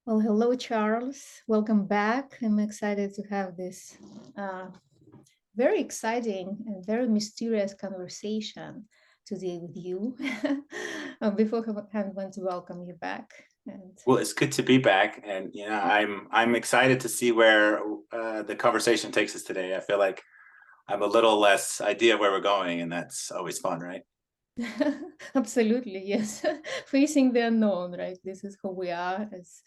Well, hello, Charles. Welcome back. I'm excited to have this very exciting and very mysterious conversation today with you. I'm going to welcome you back. And Well, it's good to be back, and I'm excited to see where the conversation takes us today. I feel like I'm a little less idea where we're going, and that's always fun, right? absolutely, yes. Facing the unknown, right? This is who we are as,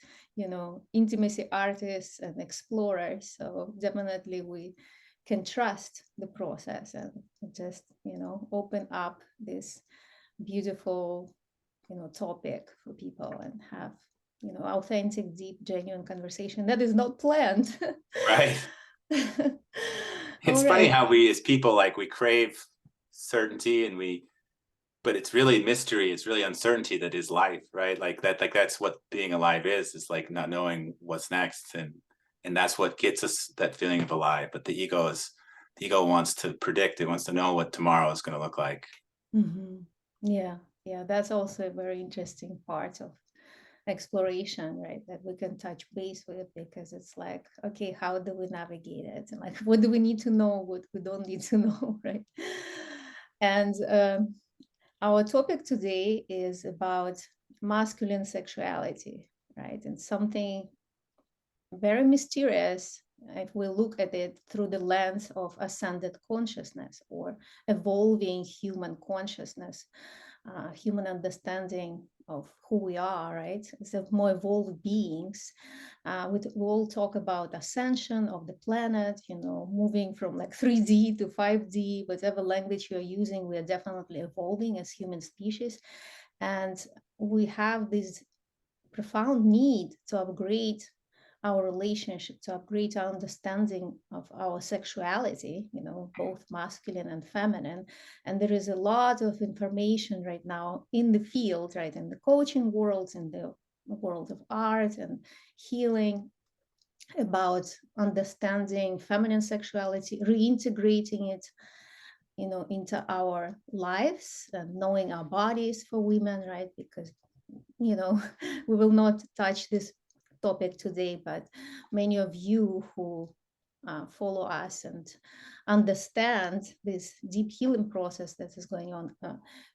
intimacy artists and explorers. So definitely we can trust the process and just, open up this beautiful, topic for people and have, authentic, deep, genuine conversation that is not planned. Right. All It's funny right. how we, as people, like we crave certainty, but it's really mystery. It's really uncertainty that is life, right? Like that's what being alive is like not knowing what's next, and that's what gets us that feeling of alive. But the ego wants to predict. It wants to know what tomorrow is going to look like. Mhm. Yeah, yeah, that's also a very interesting part of exploration, right? That we can touch base with because it's like, okay, how do we navigate it? And like, what do we need to know? What we don't need to know, right? And our topic today is about masculine sexuality, right? And something very mysterious if we look at it through the lens of ascended consciousness or evolving human consciousness, human understanding of who we are, right? So more evolved beings. We all talk about ascension of the planet, moving from like 3D to 5D, whatever language you're using, we are definitely evolving as human species. And we have this profound need to upgrade our relationship, to upgrade our understanding of our sexuality, both masculine and feminine. And there is a lot of information right now in the field, right, in the coaching world, in the world of art and healing about understanding feminine sexuality, reintegrating it into our lives and knowing our bodies for women, right? Because we will not touch this topic today, but many of you who follow us and understand this deep healing process that is going on,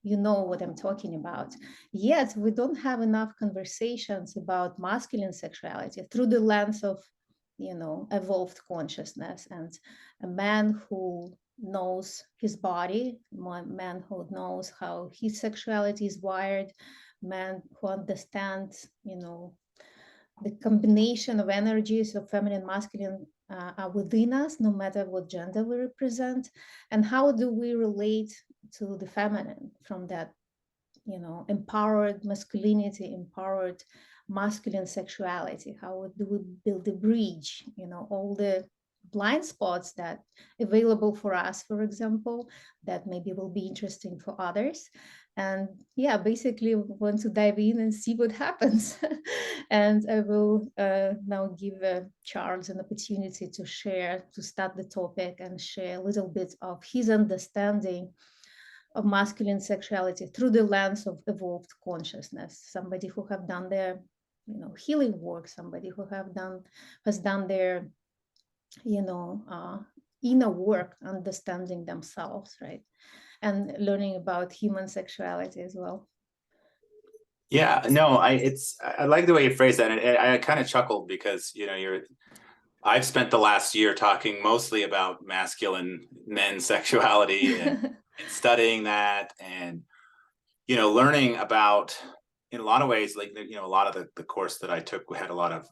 you know what I'm talking about. Yet we don't have enough conversations about masculine sexuality through the lens of, evolved consciousness and a man who knows his body, one man who knows how his sexuality is wired, man who understands, the combination of energies of feminine, masculine are within us, no matter what gender we represent, and how do we relate to the feminine from that, empowered masculinity, empowered masculine sexuality. How do we build a bridge? All the blind spots that available for us, for example, that maybe will be interesting for others. And yeah, basically we want to dive in and see what happens. And I will now give Charles an opportunity to share, to start the topic and share a little bit of his understanding of masculine sexuality through the lens of evolved consciousness. Somebody who have done their, healing work, somebody who has done their, inner work, understanding themselves, right, and learning about human sexuality as well. Yeah, no, I like the way you phrase that, and I kind of chuckled because I've spent the last year talking mostly about masculine men's sexuality and studying that, and learning about, in a lot of ways, like a lot of the course that I took had a lot of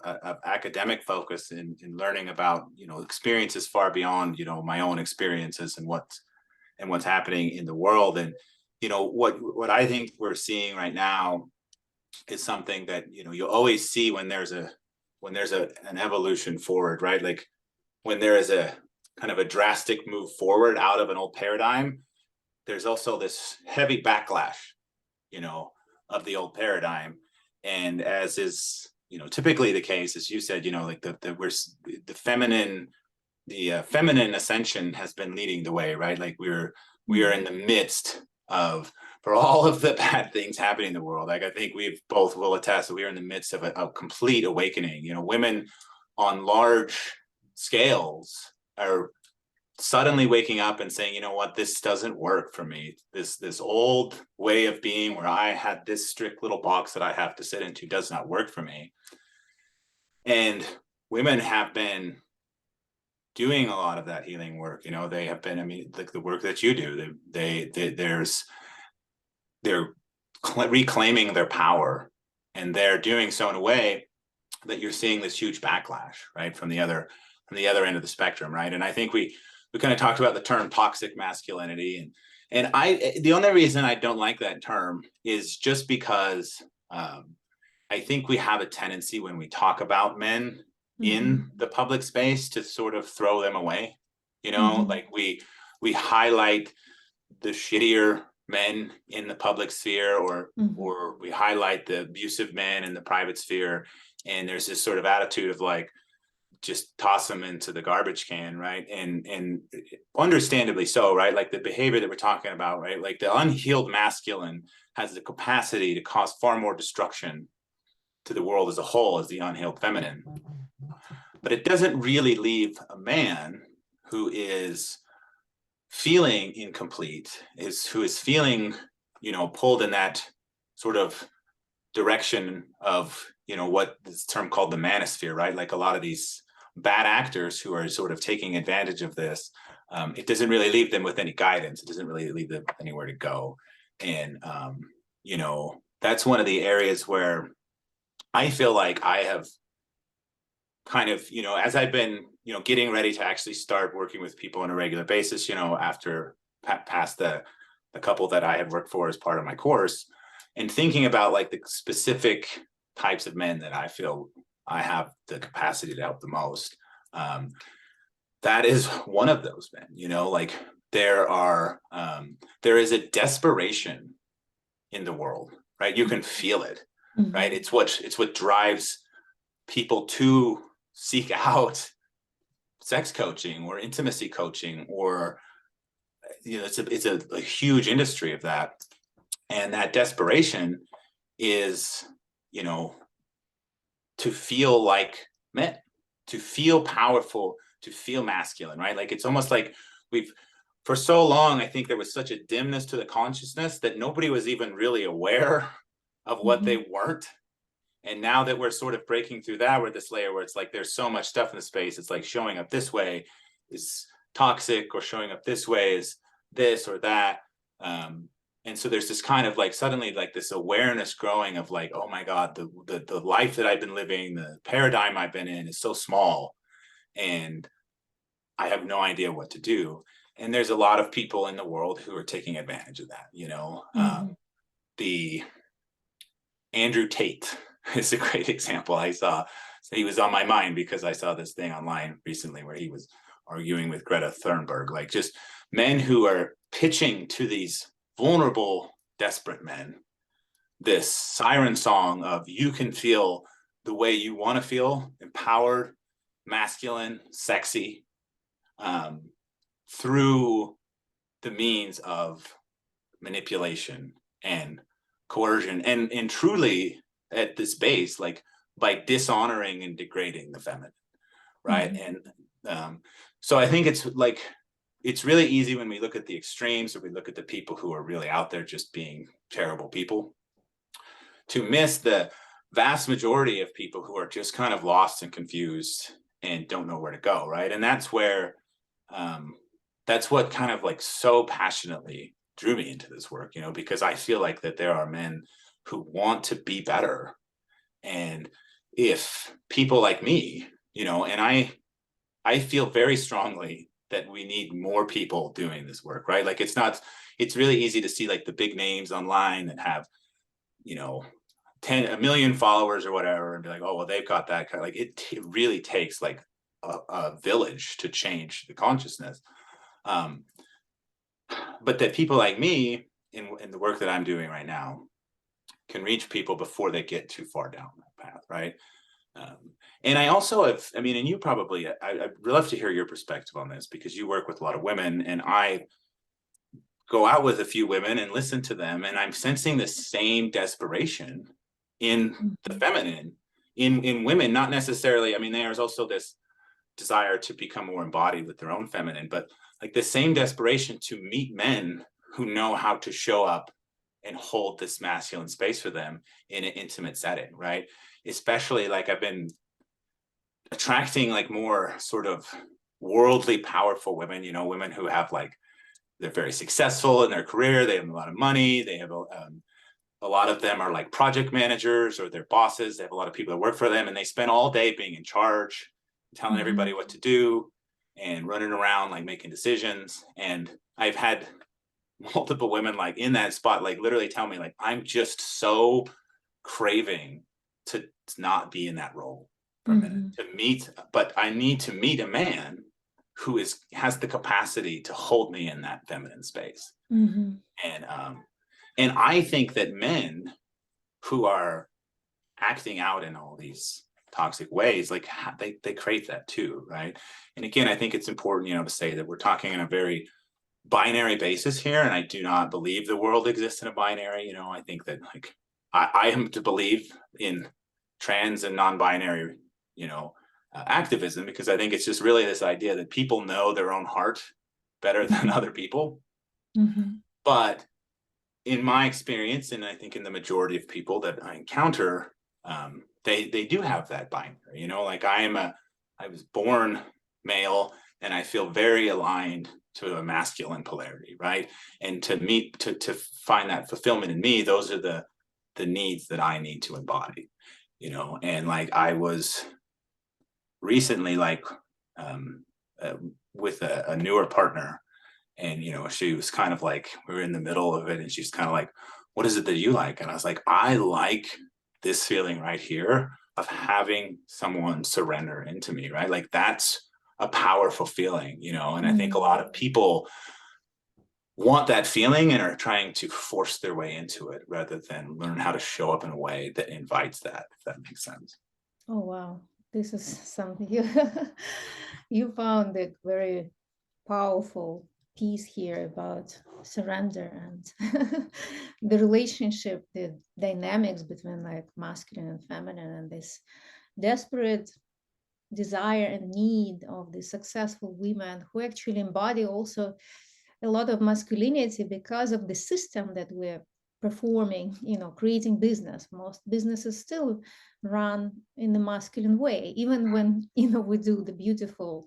academic focus in learning about experiences far beyond my own experiences and what's happening in the world. And what I think we're seeing right now is something that you always see when there's an evolution forward, right? Like when there is a kind of a drastic move forward out of an old paradigm, there's also this heavy backlash, you know, of the old paradigm. And as is, typically the case, as you said, like the feminine, the feminine ascension has been leading the way, right? Like we are in the midst of for all of the bad things happening in the world. Like, I think we've both will attest that we are in the midst of a complete awakening. You know, women on large scales are suddenly waking up and saying, you know what, this doesn't work for me. This old way of being where I had this strict little box that I have to sit into does not work for me. And women have been doing a lot of that healing work. You know, they have been, I mean, like the work that you do, they're reclaiming their power, and they're doing so in a way that you're seeing this huge backlash, right, from the other end of the spectrum, right? And I think we kind of talked about the term toxic masculinity, and the only reason I don't like that term is just because I think we have a tendency when we talk about men in the public space to sort of throw them away. You know, like we highlight the shittier men in the public sphere, or we highlight the abusive men in the private sphere, and there's this sort of attitude of like, just toss them into the garbage can, right? And understandably so, right? Like the behavior that we're talking about, right? Like the unhealed masculine has the capacity to cause far more destruction to the world as a whole as the unhealed feminine. But it doesn't really leave a man who is feeling incomplete, who is feeling, you know, pulled in that sort of direction of, you know, what this term called the manosphere, right? Like a lot of these bad actors who are sort of taking advantage of this, it doesn't really leave them with any guidance. It doesn't really leave them with anywhere to go. And, you know, that's one of the areas where I feel like I have kind of, you know, as I've been, you know, getting ready to actually start working with people on a regular basis, you know, after past the couple that I had worked for as part of my course, and thinking about like the specific types of men that I feel I have the capacity to help the most. That is one of those men, you know, like there is a desperation in the world, right? You can feel it, right? It's what drives people to seek out sex coaching or intimacy coaching, or, you know, it's a huge industry of that. And that desperation is, you know, to feel like men, to feel powerful, to feel masculine, right? Like it's almost like for so long, I think there was such a dimness to the consciousness that nobody was even really aware of what they weren't. And now that we're sort of breaking through that, we're this layer where it's like there's so much stuff in the space. It's like showing up this way is toxic, or showing up this way is this or that. And so there's this kind of like suddenly like this awareness growing of like, oh my God, the life that I've been living, the paradigm I've been in is so small, and I have no idea what to do. And there's a lot of people in the world who are taking advantage of that. You know, the Andrew Tate is a great example. I saw, so he was on my mind because I saw this thing online recently where he was arguing with Greta Thunberg, like just men who are pitching to these vulnerable, desperate men this siren song of you can feel the way you want to feel, empowered, masculine, sexy, through the means of manipulation and coercion, and truly at this base, like by dishonoring and degrading the feminine, right? And so I think it's like it's really easy when we look at the extremes, or we look at the people who are really out there just being terrible people, to miss the vast majority of people who are just kind of lost and confused and don't know where to go, right? And that's where that's what kind of like so passionately drew me into this work, you know, because I feel like that there are men who want to be better. And if people like me, you know, and I feel very strongly that we need more people doing this work, right? Like it's really easy to see like the big names online that have, you know, 1 million followers or whatever, and be like, oh, well, they've got that kind of, like it really takes like a village to change the consciousness. But that people like me in the work that I'm doing right now can reach people before they get too far down that path, right? And I also have, I mean, and you probably, I'd love to hear your perspective on this because you work with a lot of women, and I go out with a few women and listen to them, and I'm sensing the same desperation in the feminine, in women, not necessarily. I mean, there's also this desire to become more embodied with their own feminine, but like the same desperation to meet men who know how to show up and hold this masculine space for them in an intimate setting, right? Especially like I've been attracting like more sort of worldly powerful women, you know, women who have like, they're very successful in their career, they have a lot of money, they have a lot of them are like project managers or their bosses, they have a lot of people that work for them, and they spend all day being in charge, telling everybody what to do and running around like making decisions. And I've had multiple women like in that spot like literally tell me like, I'm just so craving to not be in that role for a minute, to meet, but I need to meet a man who has the capacity to hold me in that feminine space. And I think that men who are acting out in all these toxic ways, like they crave that too, right? And again, I think it's important, you know, to say that we're talking in a very binary basis here, and I do not believe the world exists in a binary. You know, I think that like I am to believe in trans and non-binary, you know, activism, because I think it's just really this idea that people know their own heart better than other people. But in my experience, and I think in the majority of people that I encounter, they do have that binary. You know, like I was born male, and I feel very aligned to a masculine polarity, right? And to find that fulfillment in me, those are the needs that I need to embody. You know, and like I was recently like with a newer partner, and you know, she was kind of like, we were in the middle of it, and she's kind of like, what is it that you like? And I was like, I like this feeling right here of having someone surrender into me, right? Like that's a powerful feeling, you know. And I think a lot of people want that feeling and are trying to force their way into it rather than learn how to show up in a way that invites that, if that makes sense. Oh wow, this is something you found it very powerful piece here about surrender and the relationship, the dynamics between like masculine and feminine, and this desperate desire and need of the successful women who actually embody also a lot of masculinity because of the system that we're performing, you know, creating business. Most businesses still run in the masculine way, even when, you know, we do the beautiful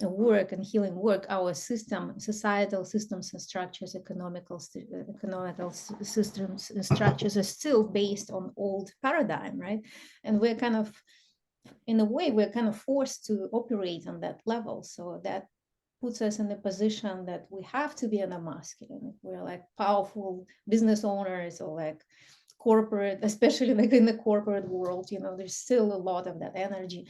work and healing work. Our system, societal systems and structures, economical systems and structures are still based on old paradigm, right? And we're kind of, in a way, we're kind of forced to operate on that level. So that puts us in a position that we have to be in a masculine. We're like powerful business owners or like corporate, especially like in the corporate world, you know, there's still a lot of that energy.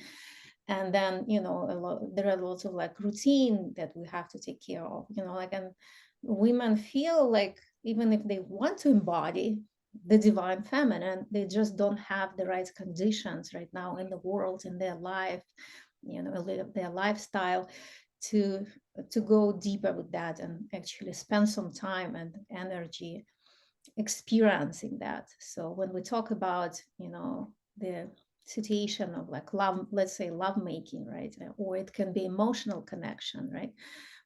And then, you know, there are lots of like routine that we have to take care of, you know, like, and women feel like even if they want to embody the divine feminine, they just don't have the right conditions right now in the world, in their life, you know, their lifestyle to go deeper with that and actually spend some time and energy experiencing that. So when we talk about, you know, the situation of like love, let's say love making, right? Or it can be emotional connection, right?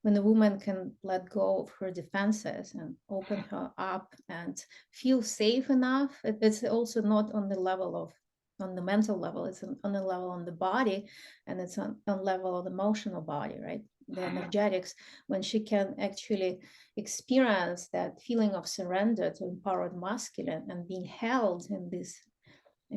When a woman can let go of her defenses and open her up and feel safe enough, it's also not on the level of, on the mental level, it's on the level on the body, and it's on level of the emotional body, right? The energetics, when she can actually experience that feeling of surrender to empowered masculine and being held in this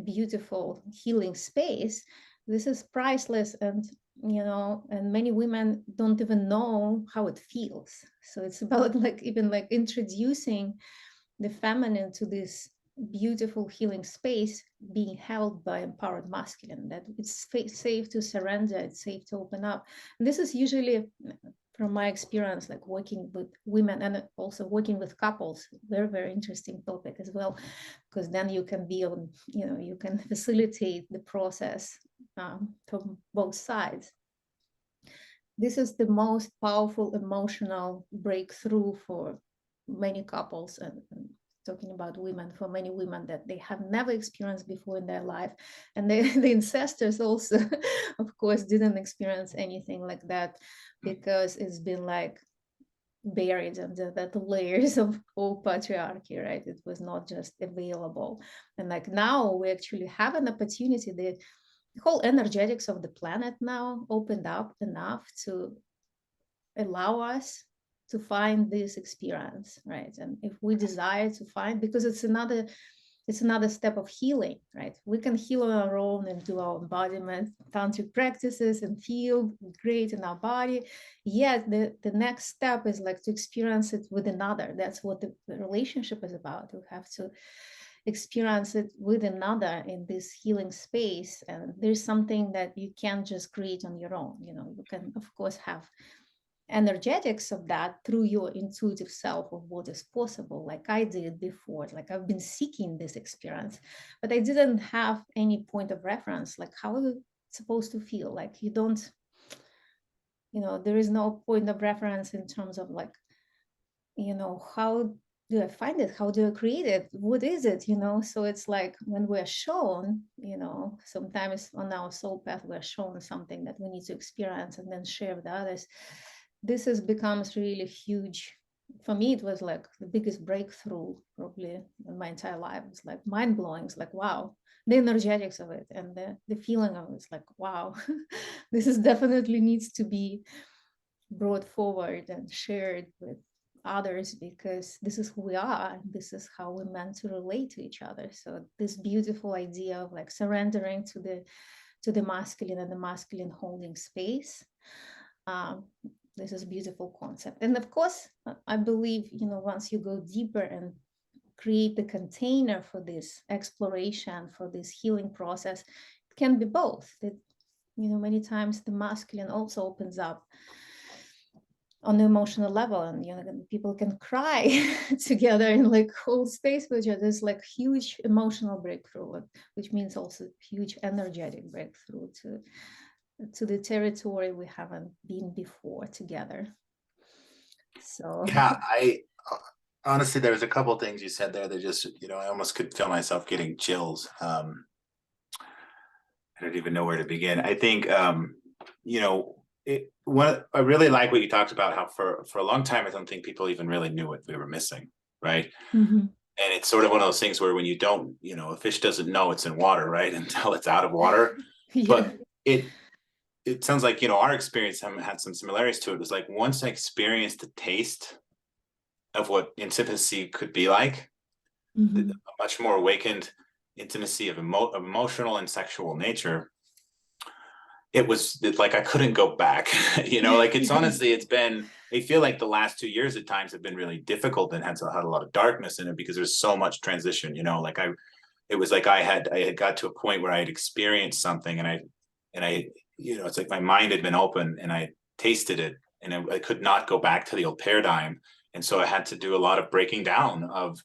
beautiful healing space, this is priceless. And you know, and many women don't even know how it feels. So it's about like even like introducing the feminine to this beautiful healing space, being held by empowered masculine, that it's safe to surrender, it's safe to open up. And this is usually, from my experience, like working with women and also working with couples, very, very interesting topic as well, because then you can be on, you know, you can facilitate the process from both sides. This is the most powerful emotional breakthrough for many couples, and talking about women, for many women that they have never experienced before in their life, and the ancestors also, of course, didn't experience anything like that, because it's been like buried under that layers of old patriarchy, right? It was not just available. And like now we actually have an opportunity. The whole energetics of the planet now opened up enough to allow us to find this experience, right? And if we desire to find, because it's another step of healing, right? We can heal on our own and do our embodiment tantric practices and feel great in our body. Yet the next step is like to experience it with another. That's what the relationship is about. We have to experience it with another in this healing space. And there's something that you can't just create on your own. You know, you can, of course, have energetics of that through your intuitive self of what is possible, like I did before. Like I've been seeking this experience, but I didn't have any point of reference, like how is it supposed to feel. Like you don't, you know, there is no point of reference in terms of like, you know, how do I find it, how do I create it, what is it, you know? So it's like when we're shown, you know, sometimes on our soul path we're shown something that we need to experience and then share with others. This has becomes really huge. For me it was like the biggest breakthrough probably in my entire life. It's like mind-blowing. It's like, wow, the energetics of it and the feeling of it. It's like, wow, this is definitely needs to be brought forward and shared with others, because this is who we are and this is how we're meant to relate to each other. So this beautiful idea of like surrendering to the masculine and the masculine holding space, um, this is a beautiful concept. And of course I believe, you know, once you go deeper and create the container for this exploration, for this healing process, it can be both. That, you know, many times the masculine also opens up on the emotional level, and you know, people can cry together in like whole space with each other. There's like huge emotional breakthrough, which means also huge energetic breakthrough to the territory we haven't been before together. So Yeah, I honestly, there's a couple things you said there that just, you know, I almost could feel myself getting chills. I don't even know where to begin. I think, you know, what I really like what you talked about, how for a long time I don't think people even really knew what we were missing, right? mm-hmm. And it's sort of one of those things where when you don't, you know, a fish doesn't know it's in water, right, until it's out of water. Yeah. But it sounds like, you know, our experience had some similarities to it. It was like once I experienced the taste of what intimacy could be like, a Mm-hmm. much more awakened intimacy of emotional and sexual nature, it was like I couldn't go back. You know, like it's honestly, it's been, I feel like the last 2 years at times have been really difficult and had a lot of darkness in it because there's so much transition, you know, like it was like I had got to a point where I had experienced something and I, you know, it's like my mind had been open and I tasted it and I could not go back to the old paradigm. And so I had to do a lot of breaking down of,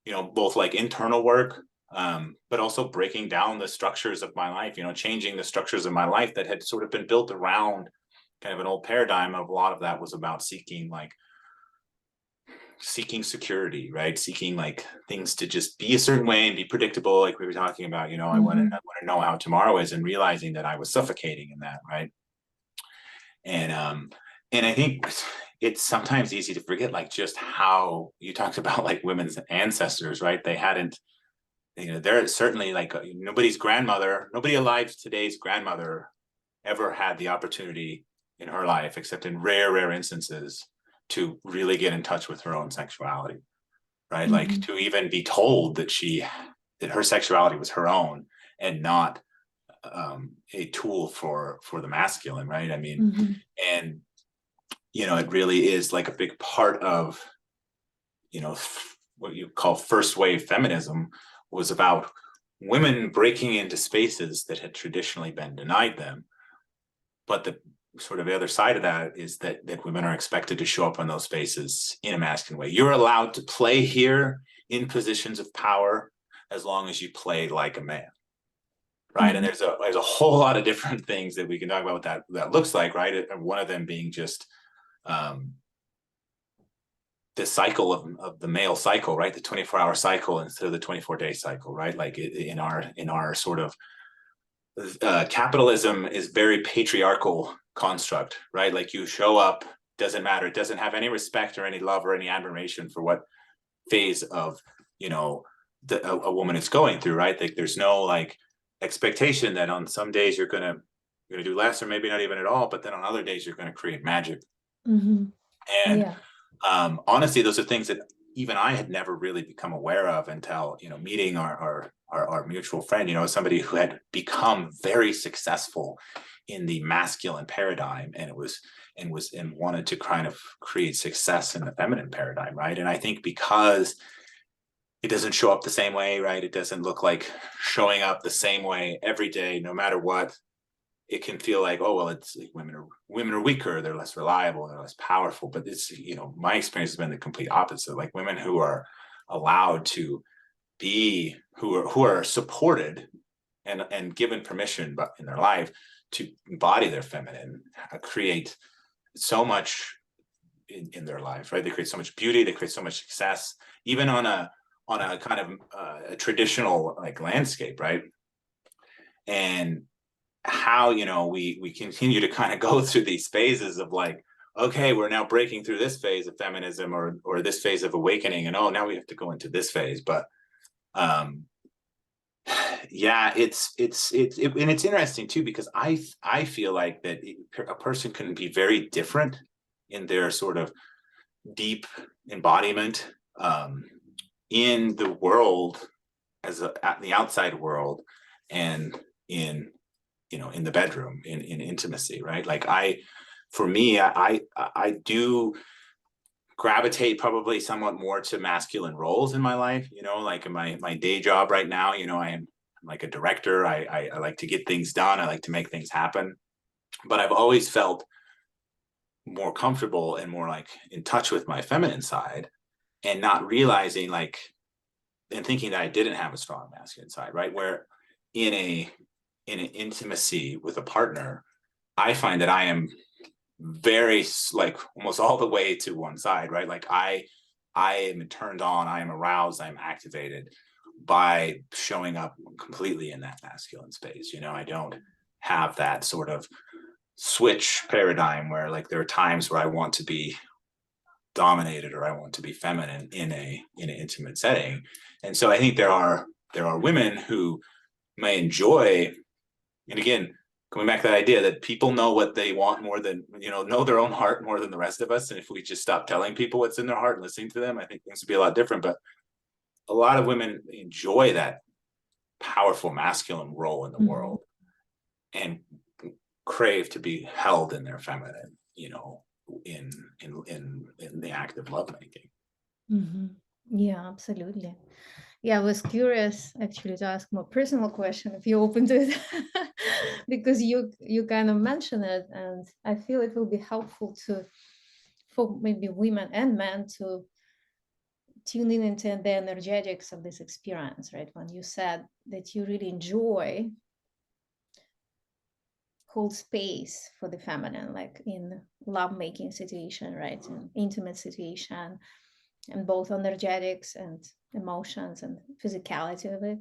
you know, both like internal work, but also breaking down the structures of my life, you know, changing the structures of my life that had sort of been built around kind of an old paradigm. Of a lot of that was about seeking security, right? Seeking like things to just be a certain way and be predictable, like we were talking about. You know, Mm-hmm. I want to know how tomorrow is, and realizing that I was suffocating in that, right? And and I think it's sometimes easy to forget like just how you talked about like women's ancestors, right? They hadn't, you know, they're certainly like nobody alive today's grandmother ever had the opportunity in her life, except in rare instances, to really get in touch with her own sexuality, right? Like Mm-hmm. to even be told that her sexuality was her own and not a tool for the masculine, right? I mean, Mm-hmm. and you know, it really is like a big part of, you know, what you call first wave feminism was about women breaking into spaces that had traditionally been denied them. But the sort of the other side of that is that women are expected to show up in those spaces in a masculine way. You're allowed to play here in positions of power as long as you play like a man, right? And Mm-hmm. there's a whole lot of different things that we can talk about what that looks like, right? And one of them being just um, the cycle of the male cycle, right? The 24-hour cycle instead of the 24-day cycle, right? Like in our sort of capitalism is very patriarchal construct, right? Like you show up, doesn't matter. It doesn't have any respect or any love or any admiration for what phase of, you know, a woman is going through, right? Like there's no like expectation that on some days you're gonna do less or maybe not even at all, but then on other days you're gonna create magic. Mm-hmm. And Yeah. honestly, those are things that even I had never really become aware of until, meeting our mutual friend, somebody who had become very successful in the masculine paradigm, and and wanted to kind of create success in the feminine paradigm, right? And I think because it doesn't show up the same way, right? It doesn't look like showing up the same way every day, no matter what. It can feel like, oh well, it's like women are weaker, they're less reliable, they're less powerful. But it's, my experience has been the complete opposite. Like women who are allowed to be, who are supported and given permission, but in their life to embody their feminine, create so much in their life, right? They create so much beauty, they create so much success, even on a kind of a traditional like landscape, right? And how, we continue to kind of go through these phases of like, okay, we're now breaking through this phase of feminism or this phase of awakening, and oh, now we have to go into this phase. But um yeah, and it's interesting too, because I feel like that a person can be very different in their sort of deep embodiment, in the world, at the outside world, and in in the bedroom, in intimacy, right? Like for me, I do gravitate probably somewhat more to masculine roles in my life, like in my day job right now, I'm like a director. I like to get things done, I like to make things happen. But I've always felt more comfortable and more like in touch with my feminine side, and not realizing like, and thinking that I didn't have a strong masculine side, right? Where in a in an intimacy with a partner, I find that I am very like almost all the way to one side, right? Like I am turned on, I am aroused, I'm activated by showing up completely in that masculine space. I don't have that sort of switch paradigm where like there are times where I want to be dominated or I want to be feminine in an intimate setting. And so I think there are women who may enjoy, and again, coming back to that idea that people know what they want more than, know their own heart more than the rest of us. And if we just stop telling people what's in their heart and listening to them, I think things would be a lot different. But a lot of women enjoy that powerful masculine role in the Mm-hmm. world, and crave to be held in their feminine, in in the act of lovemaking. Mm-hmm. Yeah, absolutely. Yeah, I was curious actually to ask more personal question if you're open to it, because you kind of mentioned it, and I feel it will be helpful to for maybe women and men to tune in into the energetics of this experience, right? When you said that you really enjoy hold space for the feminine, like in love making situation, right? In intimate situation, and both energetics and emotions and physicality of it.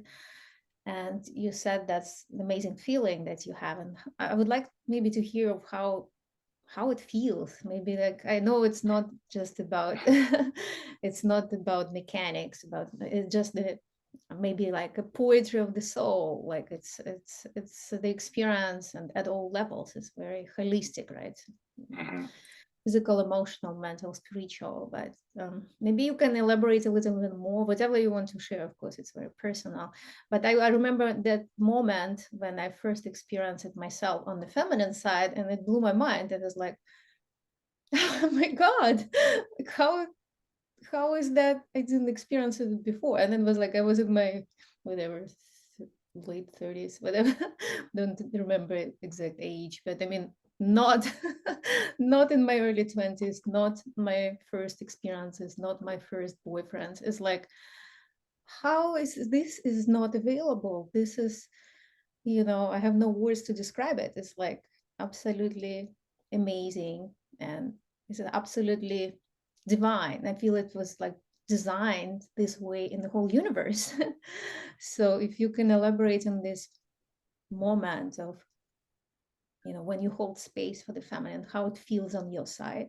And you said that's the amazing feeling that you have. And I would like maybe to hear of how it feels. Maybe like I know it's not just about it's not about mechanics, about it's just the maybe like a poetry of the soul, like it's the experience, and at all levels it's very holistic, right? Mm-hmm. Physical, emotional, mental, spiritual. But maybe you can elaborate a little bit more, whatever you want to share. Of course, it's very personal. But I remember that moment when I first experienced it myself on the feminine side, and it blew my mind. It was like, oh my God, how is that I didn't experience it before? And then it was like I was in my whatever late 30s, whatever. Don't remember exact age, but I mean not not in my early 20s, not my first experiences, not my first boyfriends. It's like, how is this is not available? This is, I have no words to describe it. It's like absolutely amazing, and it's absolutely divine. I feel it was like designed this way in the whole universe. So if you can elaborate on this moment of, when you hold space for the family and how it feels on your side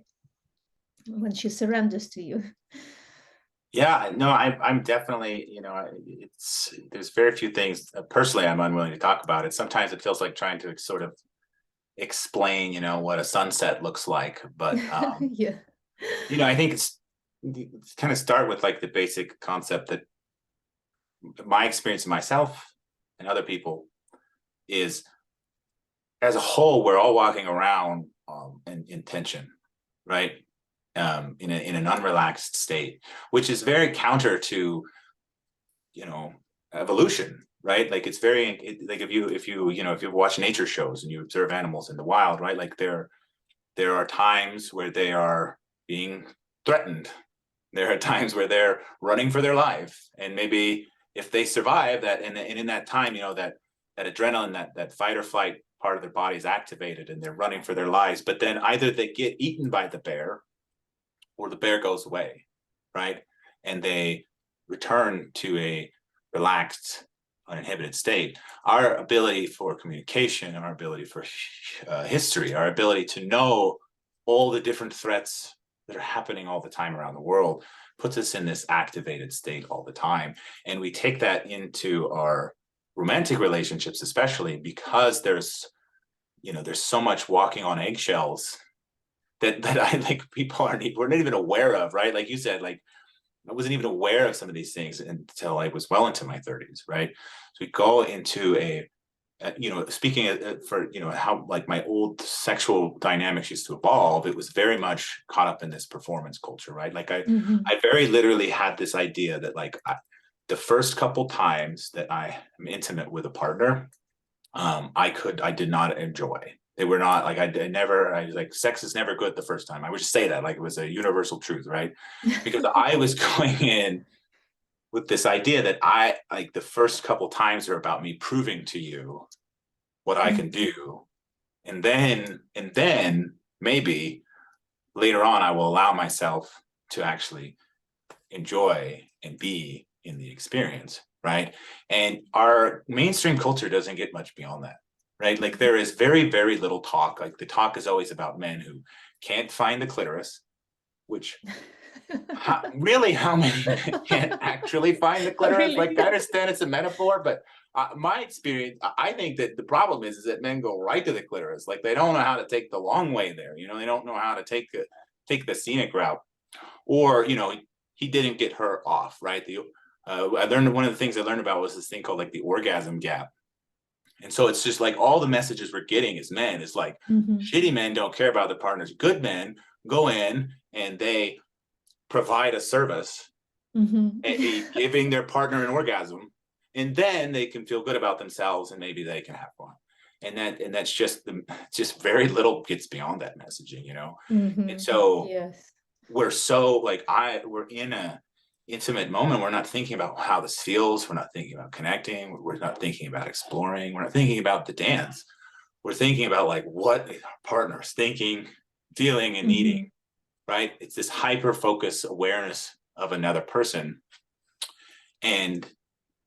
when she surrenders to you. Yeah, no, I'm definitely, there's very few things personally I'm unwilling to talk about it. Sometimes it feels like trying to sort of explain, what a sunset looks like. But Yeah. I think it's kind of start with like the basic concept that my experience of myself and other people is, as a whole, we're all walking around in tension, right? In an unrelaxed state, which is very counter to, evolution, right? Like it's like if you watch nature shows and you observe animals in the wild, right? Like there are times where they are being threatened. There are times where they're running for their life, and maybe if they survive that, and in that time, that adrenaline, that fight or flight part of their body is activated, and they're running for their lives. But then either they get eaten by the bear, or the bear goes away, right? And they return to a relaxed, uninhibited state. Our ability for communication, our ability for history, our ability to know all the different threats that are happening all the time around the world puts us in this activated state all the time. And we take that into our romantic relationships, especially because there's so much walking on eggshells that I think we're not even aware of, right? Like you said, like I wasn't even aware of some of these things until I was well into my 30s, right? So we go into speaking for, how like my old sexual dynamics used to evolve, it was very much caught up in this performance culture, right? Like Mm-hmm. I very literally had this idea that like the first couple times that I am intimate with a partner, I did not enjoy. They were not like, I was like, sex is never good the first time. I would just say that like it was a universal truth, right? Because I was going in with this idea that I like the first couple times are about me proving to you what I can do. And then maybe later on I will allow myself to actually enjoy and be in the experience, right? And our mainstream culture doesn't get much beyond that, right? Like there is very, very little talk. Like the talk is always about men who can't find the clitoris, which really how many men can't actually find the Oh, clitoris? Like I really? understand it's a metaphor, but my experience, I think that the problem is that men go right to the clitoris. Like they don't know how to take the long way there. They don't know how to take the scenic route, or he didn't get her off, right? I learned, one of the things I learned about was this thing called like the orgasm gap. And so it's just like all the messages we're getting as men is like, Mm-hmm. shitty men don't care about their partners. Good men go in and they provide a service, Mm-hmm. giving their partner an orgasm, and then they can feel good about themselves and maybe they can have fun. And that's just very little gets beyond that messaging. And Mm-hmm. so Yes. we're so like we're in a intimate moment. We're not thinking about how this feels. We're not thinking about connecting. We're not thinking about exploring. We're not thinking about the dance. We're thinking about like what our partner's thinking, feeling, and needing, Mm-hmm. right? It's this hyper focus awareness of another person. And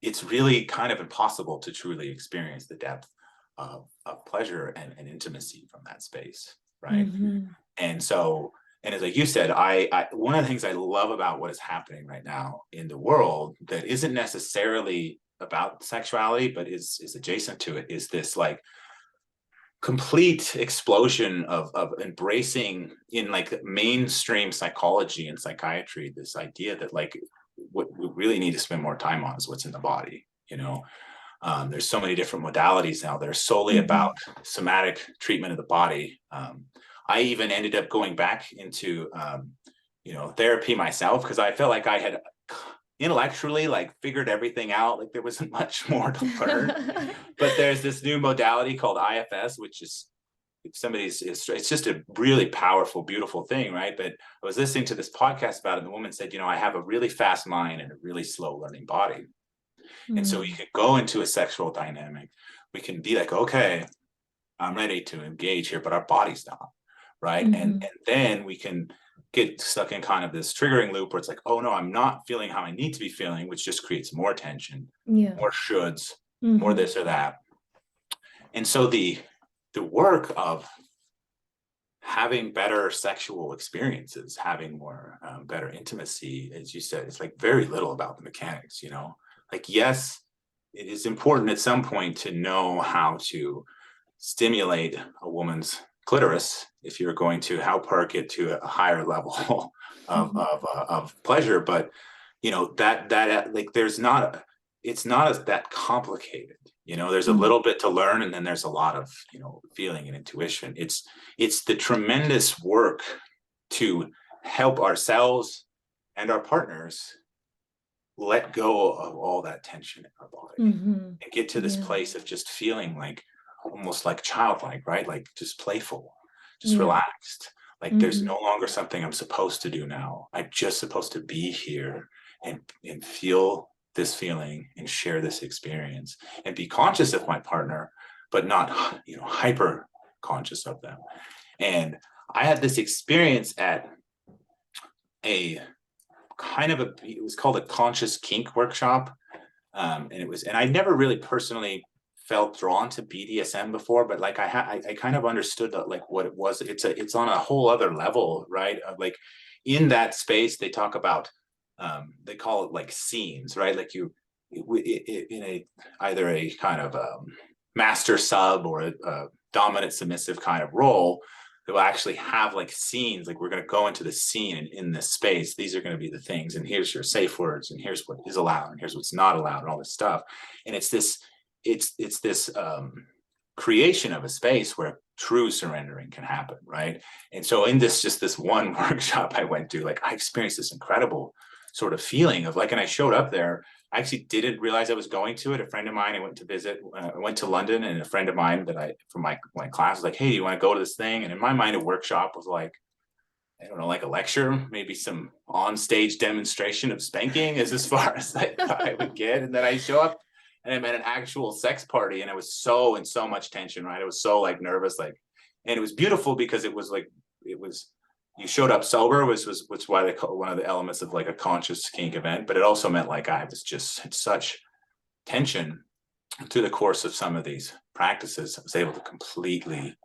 it's really kind of impossible to truly experience the depth of pleasure and intimacy from that space, right? Mm-hmm. And so, and as like you said, I one of the things I love about what is happening right now in the world that isn't necessarily about sexuality, but is adjacent to it, is this like complete explosion of embracing in like mainstream psychology and psychiatry this idea that like what we really need to spend more time on is what's in the body. There's so many different modalities now that are solely Mm-hmm. about somatic treatment of the body. I even ended up going back into therapy myself because I felt like I had intellectually like figured everything out. Like there wasn't much more to learn. But there's this new modality called IFS, which is, if it's just a really powerful, beautiful thing, right? But I was listening to this podcast about it, and the woman said, I have a really fast mind and a really slow learning body. And so we Mm. could go into a sexual dynamic. We can be like, okay, I'm ready to engage here, but our body's not, right? And Mm-hmm. and then we can get stuck in kind of this triggering loop where it's like, oh no, I'm not feeling how I need to be feeling, which just creates more tension, Yeah. more shoulds, more Mm-hmm. this or that. And so the work of having better sexual experiences, having more better intimacy, as you said, it's like very little about the mechanics, you know? Like, yes, it is important at some point to know how to stimulate a woman's clitoris if you're going to help her get to a higher level of pleasure. But you know that like there's not it's not as that complicated. You know, there's a Mm-hmm. little bit to learn, and then there's a lot of, you know, feeling and intuition. It's the tremendous work to help ourselves and our partners let go of all that tension in our body Mm-hmm. and get to this Yeah. place of just feeling like almost like childlike, right? Like just playful, just Yeah. relaxed. Like there's Mm-hmm. no longer something I'm supposed to do now. I'm just supposed to be here and feel this feeling and share this experience and be conscious of my partner, but not, you know, hyper conscious of them. And I had this experience at a kind of it was called a conscious kink workshop. And it was, and I never really personally felt drawn to BDSM before, but like I kind of understood that, like what it was. It's on a whole other level, right? Of like in that space, they talk about, they call it like scenes, right? Like in a either a kind of master sub or a dominant submissive kind of role, they will actually have like scenes, like we're going to go into the scene and in this space, these are going to be the things, and here's your safe words, and here's what is allowed, and here's what's not allowed, and all this stuff. And it's this creation of a space where true surrendering can happen, right? And so in this one workshop I went to, like I experienced this incredible sort of feeling of like, and I showed up there. I actually didn't realize I was going to it. A friend of mine I went to visit, I went to London, and a friend of mine that I, from my class, was like, hey, do you want to go to this thing? And in my mind, a workshop was like, I don't know, like a lecture, maybe some on-stage demonstration of spanking is as far as I thought I would get. And then I show up and I'm at an actual sex party, and it was so in so much tension, right? It was so like nervous, like, and it was beautiful because it was like, it was, you showed up sober, which why they call one of the elements of like a conscious kink event. But it also meant like I was just in such tension through the course of some of these practices. I was able to completely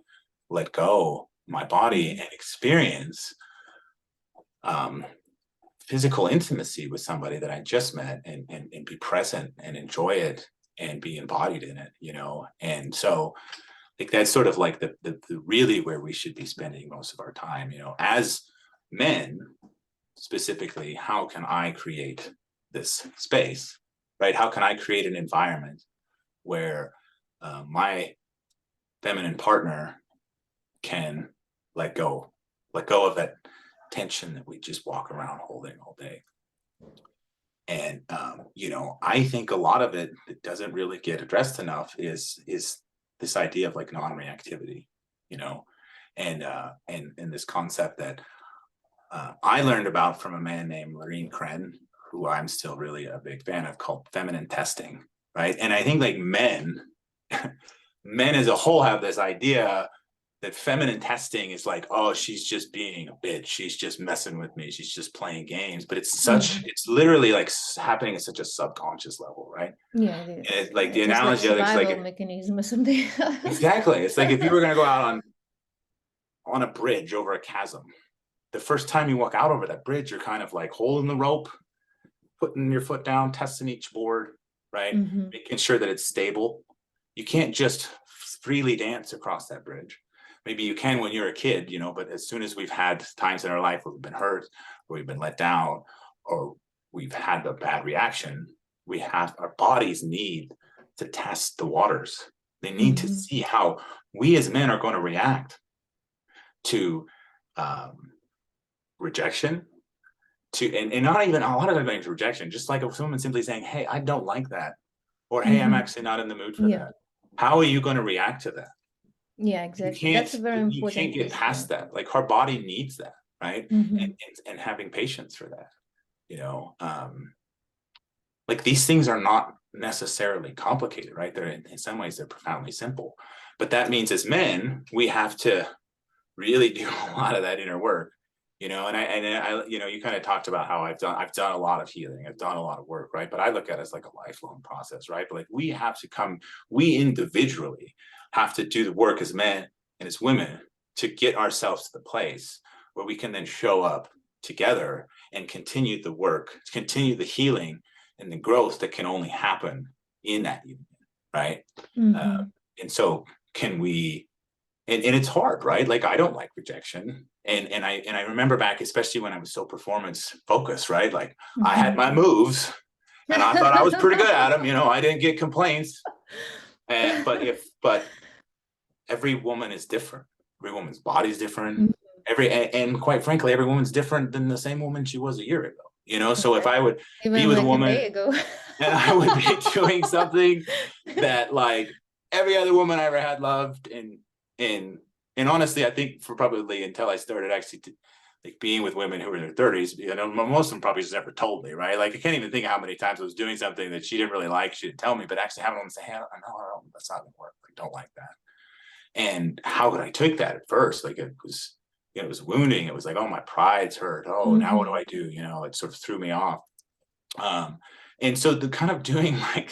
let go my body Mm-hmm. and experience um, physical intimacy with somebody that I just met, and be present and enjoy it and be embodied in it, you know? And so like that's sort of like the really where we should be spending most of our time, you know, as men specifically. How can I create this space, right? How can I create an environment where my feminine partner can let go, let go of that tension that we just walk around holding all day. And you know, I think a lot of it that doesn't really get addressed enough is this idea of like non-reactivity, you know, and this concept that I learned about from a man named Lorene Kren, who I'm still really a big fan of, called feminine testing, right? And I think like men, men as a whole have this idea that feminine testing is like, oh, she's just being a bitch, she's just messing with me, she's just playing games. But Mm-hmm. it's literally like happening at such a subconscious level, right? Yeah, it And is. it's like the Just like analogy of it's survival like, mechanism or something. exactly, it's like if you were going to go out on a bridge over a chasm, the first time you walk out over that bridge, you're kind of like holding the rope, putting your foot down, testing each board, right? Mm-hmm. Making sure that it's stable. You can't just freely dance across that bridge. Maybe you can when you're a kid, you know, but as soon as we've had times in our life where we've been hurt, or we've been let down, or we've had a bad reaction, we have, our bodies need to test the waters. They need to Mm-hmm. see how we as men are going to react to um, rejection, to and not even a lot of times rejection, just like a woman simply saying, hey, I don't like that, or hey, I'm Mm-hmm. actually not in the mood for Yeah. that. How are you going to react to that? Yeah, you exactly. That's can't a very you important can't get piece. Yeah. past that. Like our body needs that, right? Mm-hmm. And having patience for that, you know. Like these things are not necessarily complicated, right? They're in some ways they're profoundly simple, but that means as men we have to really do a lot of that inner work And I, you kind of talked about how I've done a lot of healing. I've done a lot of work, right? But I look at it as like a lifelong process, right? But like we individually have to do the work as men and as women to get ourselves to the place where we can then show up together and continue the work, continue the healing and the growth that can only happen in that union, right? Uh, Mm-hmm. and so can we and it's hard, right? Like I don't like rejection. And I remember back, especially when I was so performance focused, right? Like I had Mm-hmm. my moves and I thought I was pretty good at them. I didn't get complaints. But every woman is different. Every woman's body is different. And quite frankly, every woman's different than the same woman she was a year ago. So if I Exactly. would be Even with a like a woman day ago. and I would be doing something that like every other woman I ever had loved, and and honestly, I think for probably until I started actually like being with women who were in their 30s, most of them probably just never told me, right? Like I can't even think of how many times I was doing something that she didn't really like, she didn't tell me, but actually having them say, hey, I know, that's not gonna work. I don't like that. And how could I take that at first? Like it was wounding. It was like, oh, my pride's hurt. Oh, now what do Mm-hmm. I do? It sort of threw me off. Um, and so the kind of doing like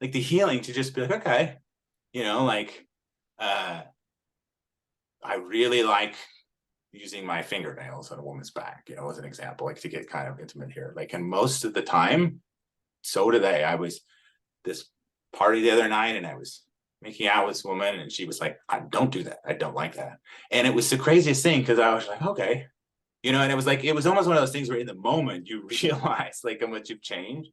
the healing to just be like, okay, like uh I really like using my fingernails on a woman's back, as an example, like to get kind of intimate here. Like, and most of the time, so do they. I was this party the other night and I was making out with this woman and she was like, I don't do that. I don't like that. And it was the craziest thing because I was like, okay. And it was almost one of those things where in the moment you realize like how much you've changed.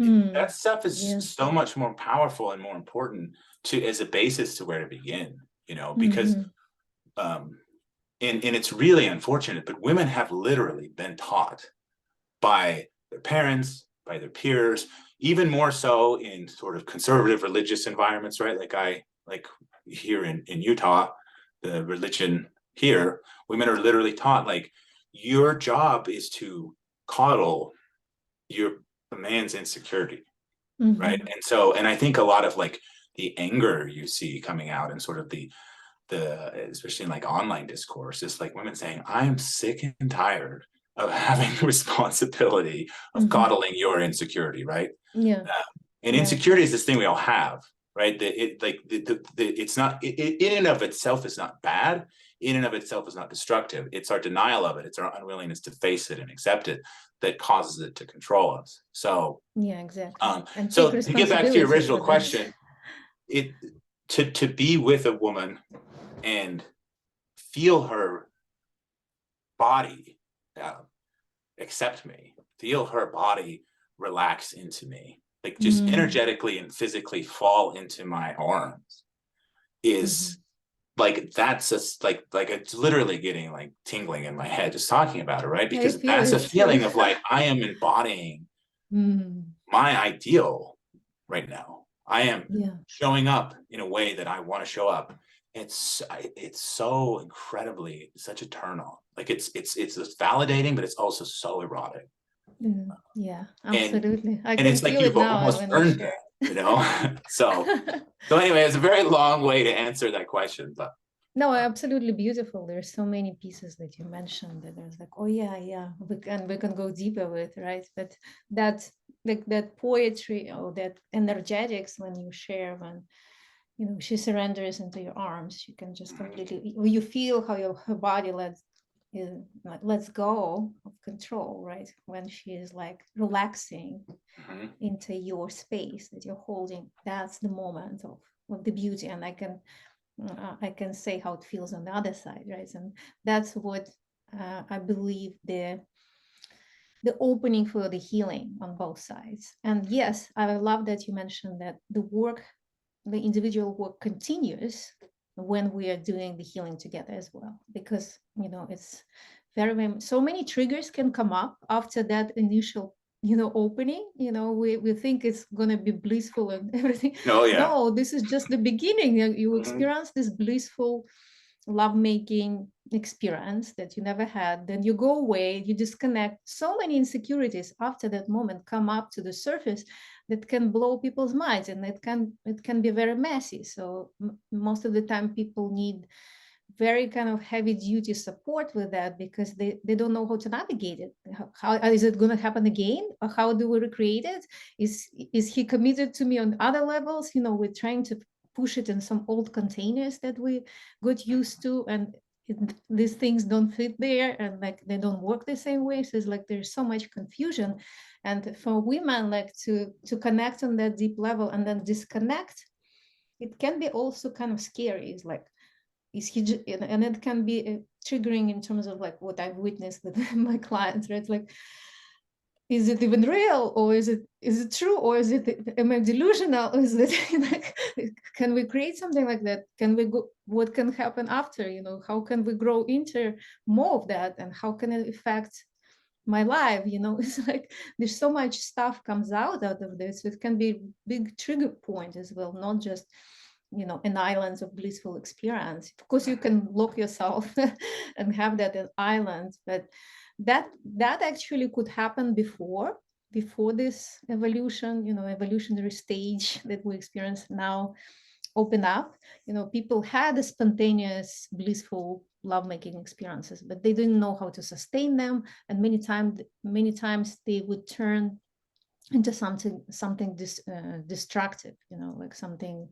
Mm. That stuff is Yeah. so much more powerful and more important to as a basis to where to begin, because Mm-hmm. um and it's really unfortunate, but women have literally been taught by their parents, by their peers, even more so in sort of conservative religious environments, right? Like here in Utah, the religion here, women are literally taught like your job is to coddle your man's insecurity, right? Mm-hmm. And I think a lot of like the anger you see coming out and sort of the especially in like online discourse is like women saying, I'm sick and tired of having the responsibility of Mm-hmm. coddling your insecurity, right? Yeah. And Yeah. insecurity is this thing we all have, right? It's not in and of itself is not bad. In and of itself is not destructive. It's our denial of it. It's our unwillingness to face it and accept it that causes it to control us. So, Yeah, exactly. um, And take so to get back to your responsibility original for that. question, it to be with a woman and feel her body uh, accept me, feel her body relax into me, like just Mm. energetically and physically fall into my arms Mm-hmm. is like that's just like it's literally getting like tingling in my head just talking about it, right? I Because feel that's a it too. feeling of like I am embodying Mm. my ideal right now. I am Yeah. showing up in a way that I want to show up. It's so incredibly such a turn on. Like it's validating, but it's also so erotic. Mm. Yeah, And absolutely. I and can it's like feel it you've now almost when you earned share that. So it. so anyway, it's a very long way to answer that question, but No, absolutely beautiful. There's so many pieces that you mentioned that there's like, oh yeah, yeah, we can go deeper with, right? But that like that poetry or that energetics when you share when she surrenders into your arms, you can just completely you feel how her body lets go of control, right? When she is like relaxing mhm. into your space that you're holding, that's the moment of the beauty. And I can say how it feels on the other side, right? And that's what I believe the opening for the healing on both sides. And yes, I love that you mentioned that the individual work continues when we are doing the healing together as well, because it's very so many triggers can come up after that initial opening. We think it's going to be blissful and everything. Oh yeah. No, this is just the beginning. You Mhm. experience this blissful lovemaking experience that you never had, then you go away, you disconnect. So many insecurities after that moment come up to the surface that can blow people's minds, and it can be very messy. So most of the time people need very kind of heavy duty support with that, because they don't know how to navigate it. How is it going to happen again? Or how do we recreate it? Is he committed to me on other levels? We're trying to push it in some old containers that we got used to, and these things don't fit there, and like they don't work the same way. So it's like there's so much confusion. And for women, like to connect on that deep level and then disconnect, it can be also kind of scary. It's like, is he and it can be triggering in terms of like what I've witnessed with my clients, right? Like, is it even real, or is it true, or is it, am I delusional? Is it like, can we create something like that? Can we go, what can happen after? How can we grow into more of that, and how can it affect my life? It's like there's so much stuff comes out of this. It can be big trigger point as well, not just an islands of blissful experience. Of course, you can lock yourself and have that an island, but that actually could happen before this evolution, evolutionary stage that we experience now open up. People had a spontaneous blissful lovemaking experiences, but they didn't know how to sustain them, and many times they would turn into something destructive, like something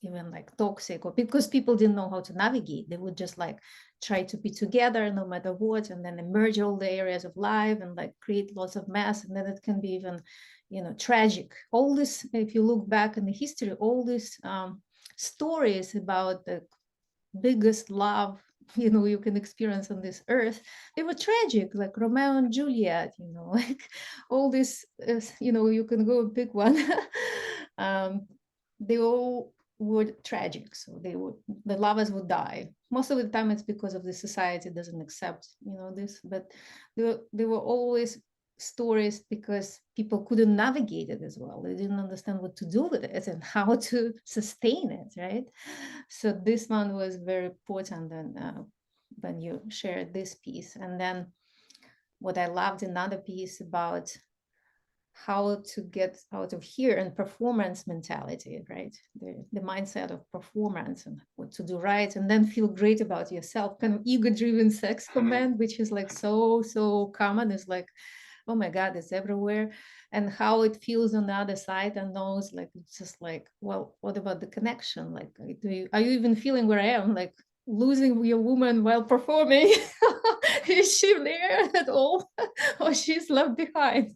even like toxic, or because people didn't know how to navigate. They would just like try to be together no matter what, and then emerge all the areas of life and like create lots of mess, and then it can be even tragic. All this, if you look back in the history, all these stories about the biggest love you can experience on this earth, they were tragic, like Romeo and Juliet, like all this you can go and pick one. They all were tragic. So the lovers would die. Most of the time it's because of the society doesn't accept this, but they were always stories because people couldn't navigate it as well. They didn't understand what to do with it and how to sustain it, right? So this one was very important, and when you shared this piece. And then what I loved, another piece about how to get out of here and performance mentality, right? The mindset of performance and what to do right, and then feel great about yourself, kind of ego-driven sex command, which is like so common. Is like, oh my God, it's everywhere. And how it feels on the other side, and knows, like, it's just like, well, what about the connection? Like, are you even feeling where I am? Like, losing your woman while performing. Is she there at all? Or she's left behind?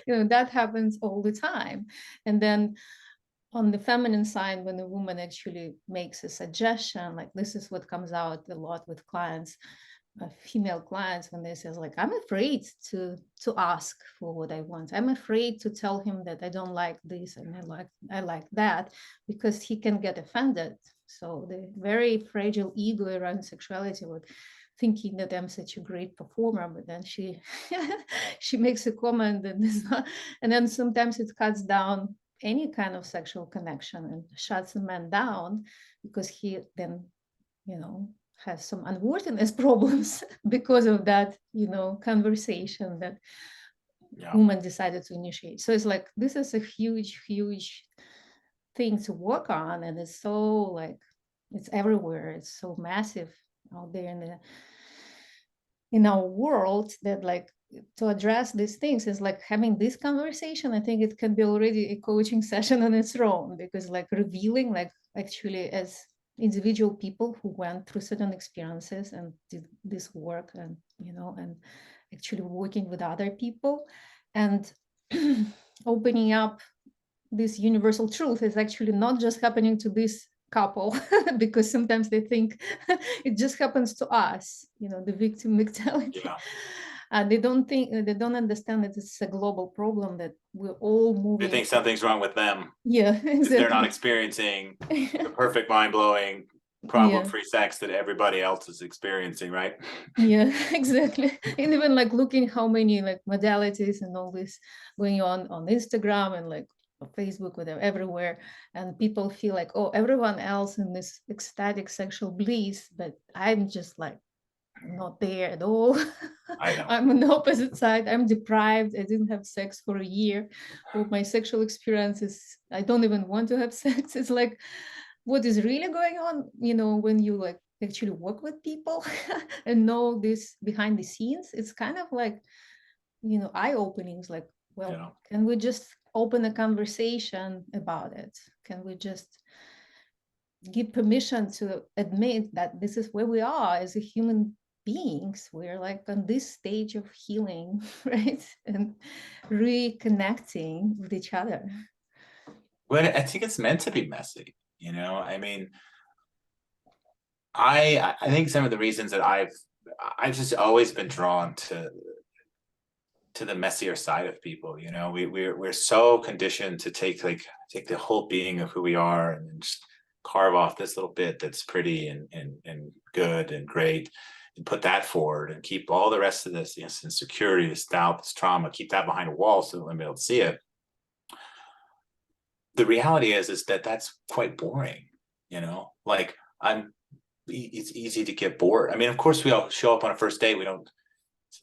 That happens all the time. And then on the feminine side, when a woman actually makes a suggestion, like this is what comes out a lot with clients, female clients, when they say like, I'm afraid to ask for what I want. I'm afraid to tell him that I don't like this and I like that, because he can get offended. So the very fragile ego around sexuality would thinking that I'm such a great performer, but then she she makes a comment and and then sometimes it cuts down any kind of sexual connection and shuts the man down, because he then has some unworthiness problems because of that conversation that woman decided to initiate. So it's like, this is a huge thing to work on, and it's so like, it's everywhere, it's so massive out there in our world, that like, to address these things is like having this conversation. I think it can be already a coaching session on its own, because like revealing, like actually as individual people who went through certain experiences and did this work, and and actually working with other people, and opening up this universal truth is actually not just happening to this couple, because sometimes they think it just happens to us, the victim mentality. Yeah. They don't understand that it's a global problem, that we're all They moving. think something's wrong with them. Yeah, Because they're not exactly. experiencing the perfect, mind-blowing, problem-free sex that everybody else is experiencing, right? Yeah, exactly. And even like looking how many like modalities and all this going on Instagram and like Facebook, whatever, everywhere, and people feel like, oh, everyone else in this ecstatic sexual bliss, but I'm just like not there at all. I know. I'm on the opposite side. I'm deprived. I didn't have sex for a year. All my sexual experiences, I don't even want to have sex. It's like, what is really going on, when you like actually work with people and know this behind the scenes, it's kind of like, eye openings, like, well, Yeah. can we just open a conversation about it? Can we just give permission to admit that this is where we are as a human beings? We're like on this stage of healing, right? And reconnecting with each other. Well, I think it's meant to be messy, I mean, I think some of the reasons that I've just always been drawn to the messier side of people. We're so conditioned to take the whole being of who we are and just carve off this little bit that's pretty and good and great, and put that forward and keep all the rest of this, insecurity, this doubt, this trauma, keep that behind a wall so that we'll be able to see it. The reality is that that's quite boring. Like, it's easy to get bored. I mean, of course we all show up on a first date. We don't,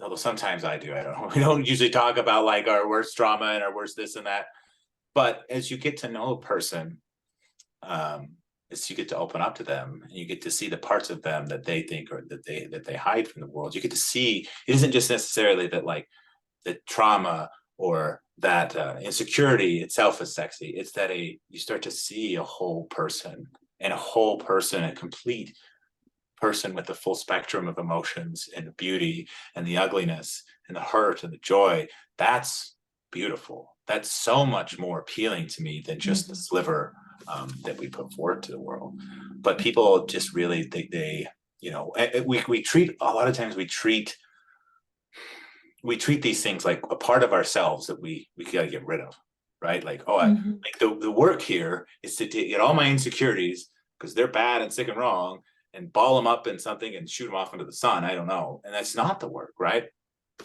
although sometimes I do. I don't know. We don't usually talk about like our worst trauma and our worst this and that. But as you get to know a person, as you get to open up to them, and you get to see the parts of them that they think or that they hide from the world, you get to see it isn't just necessarily that like the trauma or that insecurity itself is sexy. It's that you start to see a whole person, a complete person with the full spectrum of emotions and the beauty and the ugliness and the hurt and the joy. That's beautiful. That's so much more appealing to me than just the sliver that we put forward to the world. But people just really they we treat, a lot of times we treat these things like a part of ourselves that we got to get rid of, right? Like, oh, Mhm. like the work here is to get all my insecurities because they're bad and sick and wrong, and ball them up in something and shoot them off into the sun. I don't know, and that's not the work, right?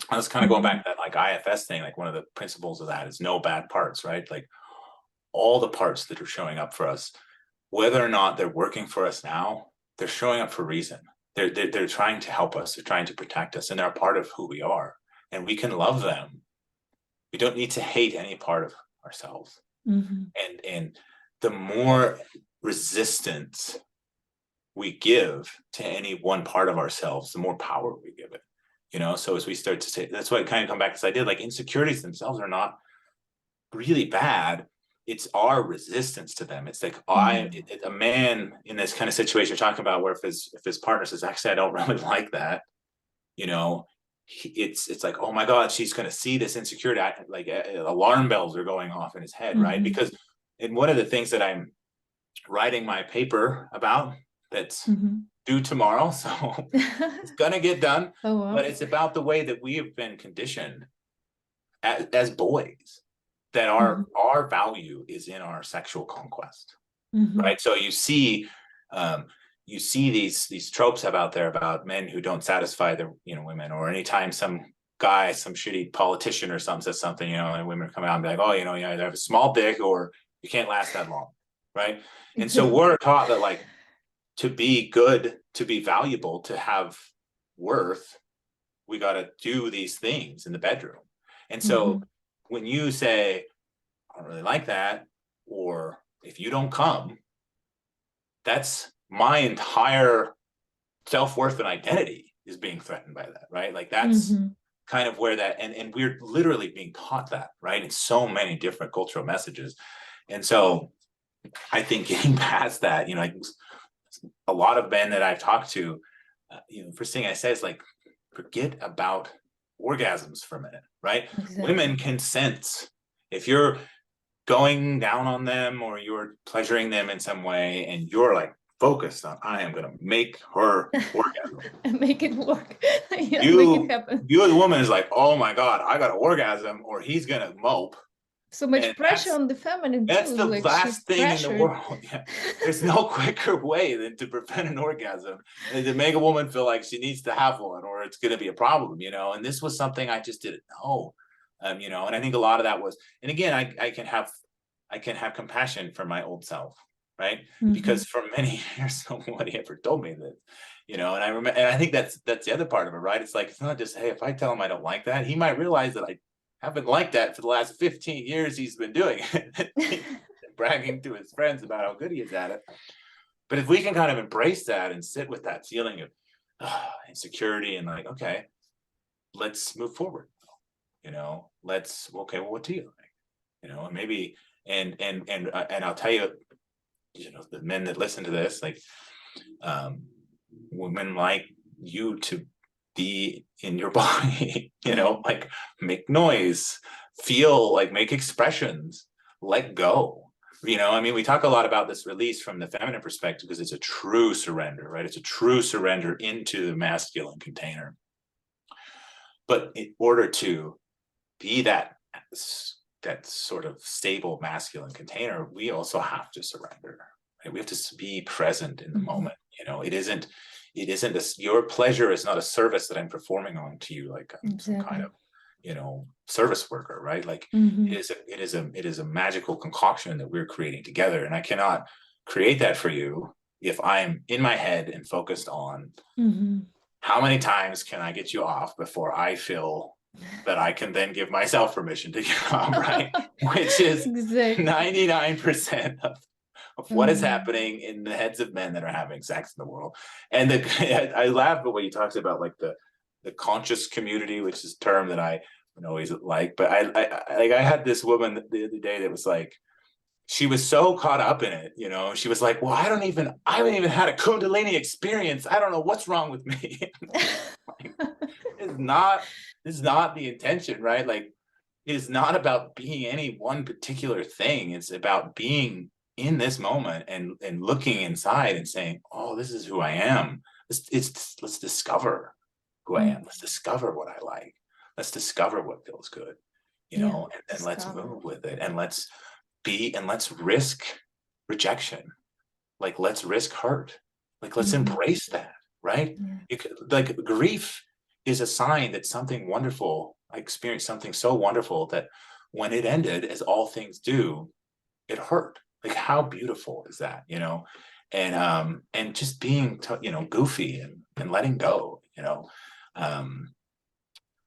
I was kind of going back Mhm. to that like IFS thing. Like one of the principles of that is no bad parts, right? Like all the parts that are showing up for us, whether or not they're working for us now, they're showing up for a reason. They're trying to help us. They're trying to protect us, and they're a part of who we are. And we can love them. We don't need to hate any part of ourselves. Mhm. And the more resistance we give to any one part of ourselves, the more power we give it. So as we start to say, that's why I kind of come back to this idea, like insecurities themselves are not really bad. It's our resistance to them. It's like Mhm. a man in this kind of situation you're talking about, where if his partner says, actually, I don't really like that, you know, it's like, oh my God, she's going to see this insecurity. Like alarm bells are going off in his head, right? Mhm. Because in one of the things that I'm writing my paper about that's Mhm. due tomorrow, so it's going to get done, Oh but wow. it's about the way that we have been conditioned as boys, that our Mhm. our value is in our sexual conquest, Mhm. right? So um, you see these tropes out there about men who don't satisfy their women, or anytime some guy, some shitty politician or something says something, and women come out and be like, oh, you either have a small dick or you can't last that long, right? And so we're taught that like to be good, to be valuable, to have worth, we got to do these things in the bedroom. And so Mhm. when you say, I don't really like that, or if you don't come, that's my entire self-worth and identity is being threatened by that, right? Like that's Mhm. kind of where that, and we're literally being taught that, right? In so many different cultural messages. And so I think getting past that, like a lot of men that I've talked to, first thing I say is like, forget about orgasms for a minute, right? Women Exactly. can sense if you're going down on them or you're pleasuring them in some way, and you're like focused on, I am going to make her orgasm. And make it work. Yeah, make it You, happen. you as a woman is like, oh my God, I got an orgasm, or he's going to mope. So much And pressure on the feminine that's too. the Like she's last thing in the pressured. world. Yeah. There's no quicker way than to prevent an orgasm and to make a woman feel like she needs to have one, or it's going to be a problem, And this was something I just didn't know, and I think a lot of that was, and again, I can have compassion for my old self, right? Because Mhm. for many years, nobody ever told me that, and I remember, and I think that's the other part of it, right? It's like, it's not just, hey, if I tell him I don't like that, he might realize that I haven't liked that for the last 15 years he's been doing it, bragging to his friends about how good he is at it. But if we can kind of embrace that and sit with that feeling of insecurity and like, okay, let's move forward. Okay, well, what do you like? And maybe, and I'll tell you, the men that listen to this, like, women like you to be in your body, like make noise, feel, like make expressions, let go. I mean, we talk a lot about this release from the feminine perspective because it's a true surrender, right? It's a true surrender into the masculine container. But in order to be that sort of stable masculine container, we also have to surrender. Right? We have to be present in the moment. It isn't this, your pleasure is not a service that I'm performing on to you, like I'm some kind of service worker, right? Like it is a magical concoction that we're creating together, and I cannot create that for you if I'm in my head and focused on how many times can I get you off before I feel that I can then give myself permission to get off, right? Which is Exactly. 99% of what is happening in the heads of men that are having sex in the world. And I laugh at what you talked about, like the conscious community, which is a term that I don't always like. But I had this woman the other day that was like, she was so caught up in it, she was like, well, I haven't even had a Kundalini experience. I don't know what's wrong with me. It's not the intention, right? Like, it is not about being any one particular thing. It's about being in this moment and looking inside and saying, oh, this is who I am. Let's discover who I am. Let's discover what I like. Let's discover what feels good, and then let's move with it, and let's risk rejection. Like, let's risk hurt. Like, let's embrace that, right? Like, grief is a sign that something wonderful, I experienced something so wonderful that when it ended, as all things do, it hurt. Like, how beautiful is that, and just being, goofy and letting go,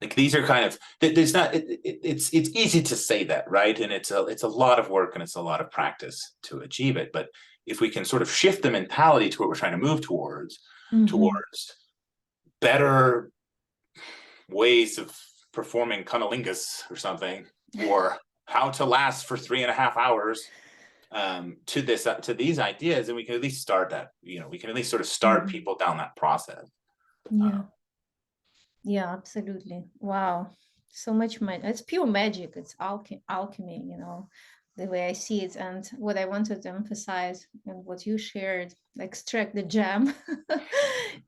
like, these are kind of, there's not, it's easy to say that, right? And it's a lot of work and it's a lot of practice to achieve it. But if we can sort of shift the mentality to what we're trying to move towards better ways of performing cunnilingus or something, or how to last for 3.5 hours, to these ideas, and we can at least start that, we can at least sort of start people down that process. Yeah, absolutely. Wow. So much magic. It's pure magic. It's alchemy, the way I see it. And what I wanted to emphasize and what you shared, extract the gem,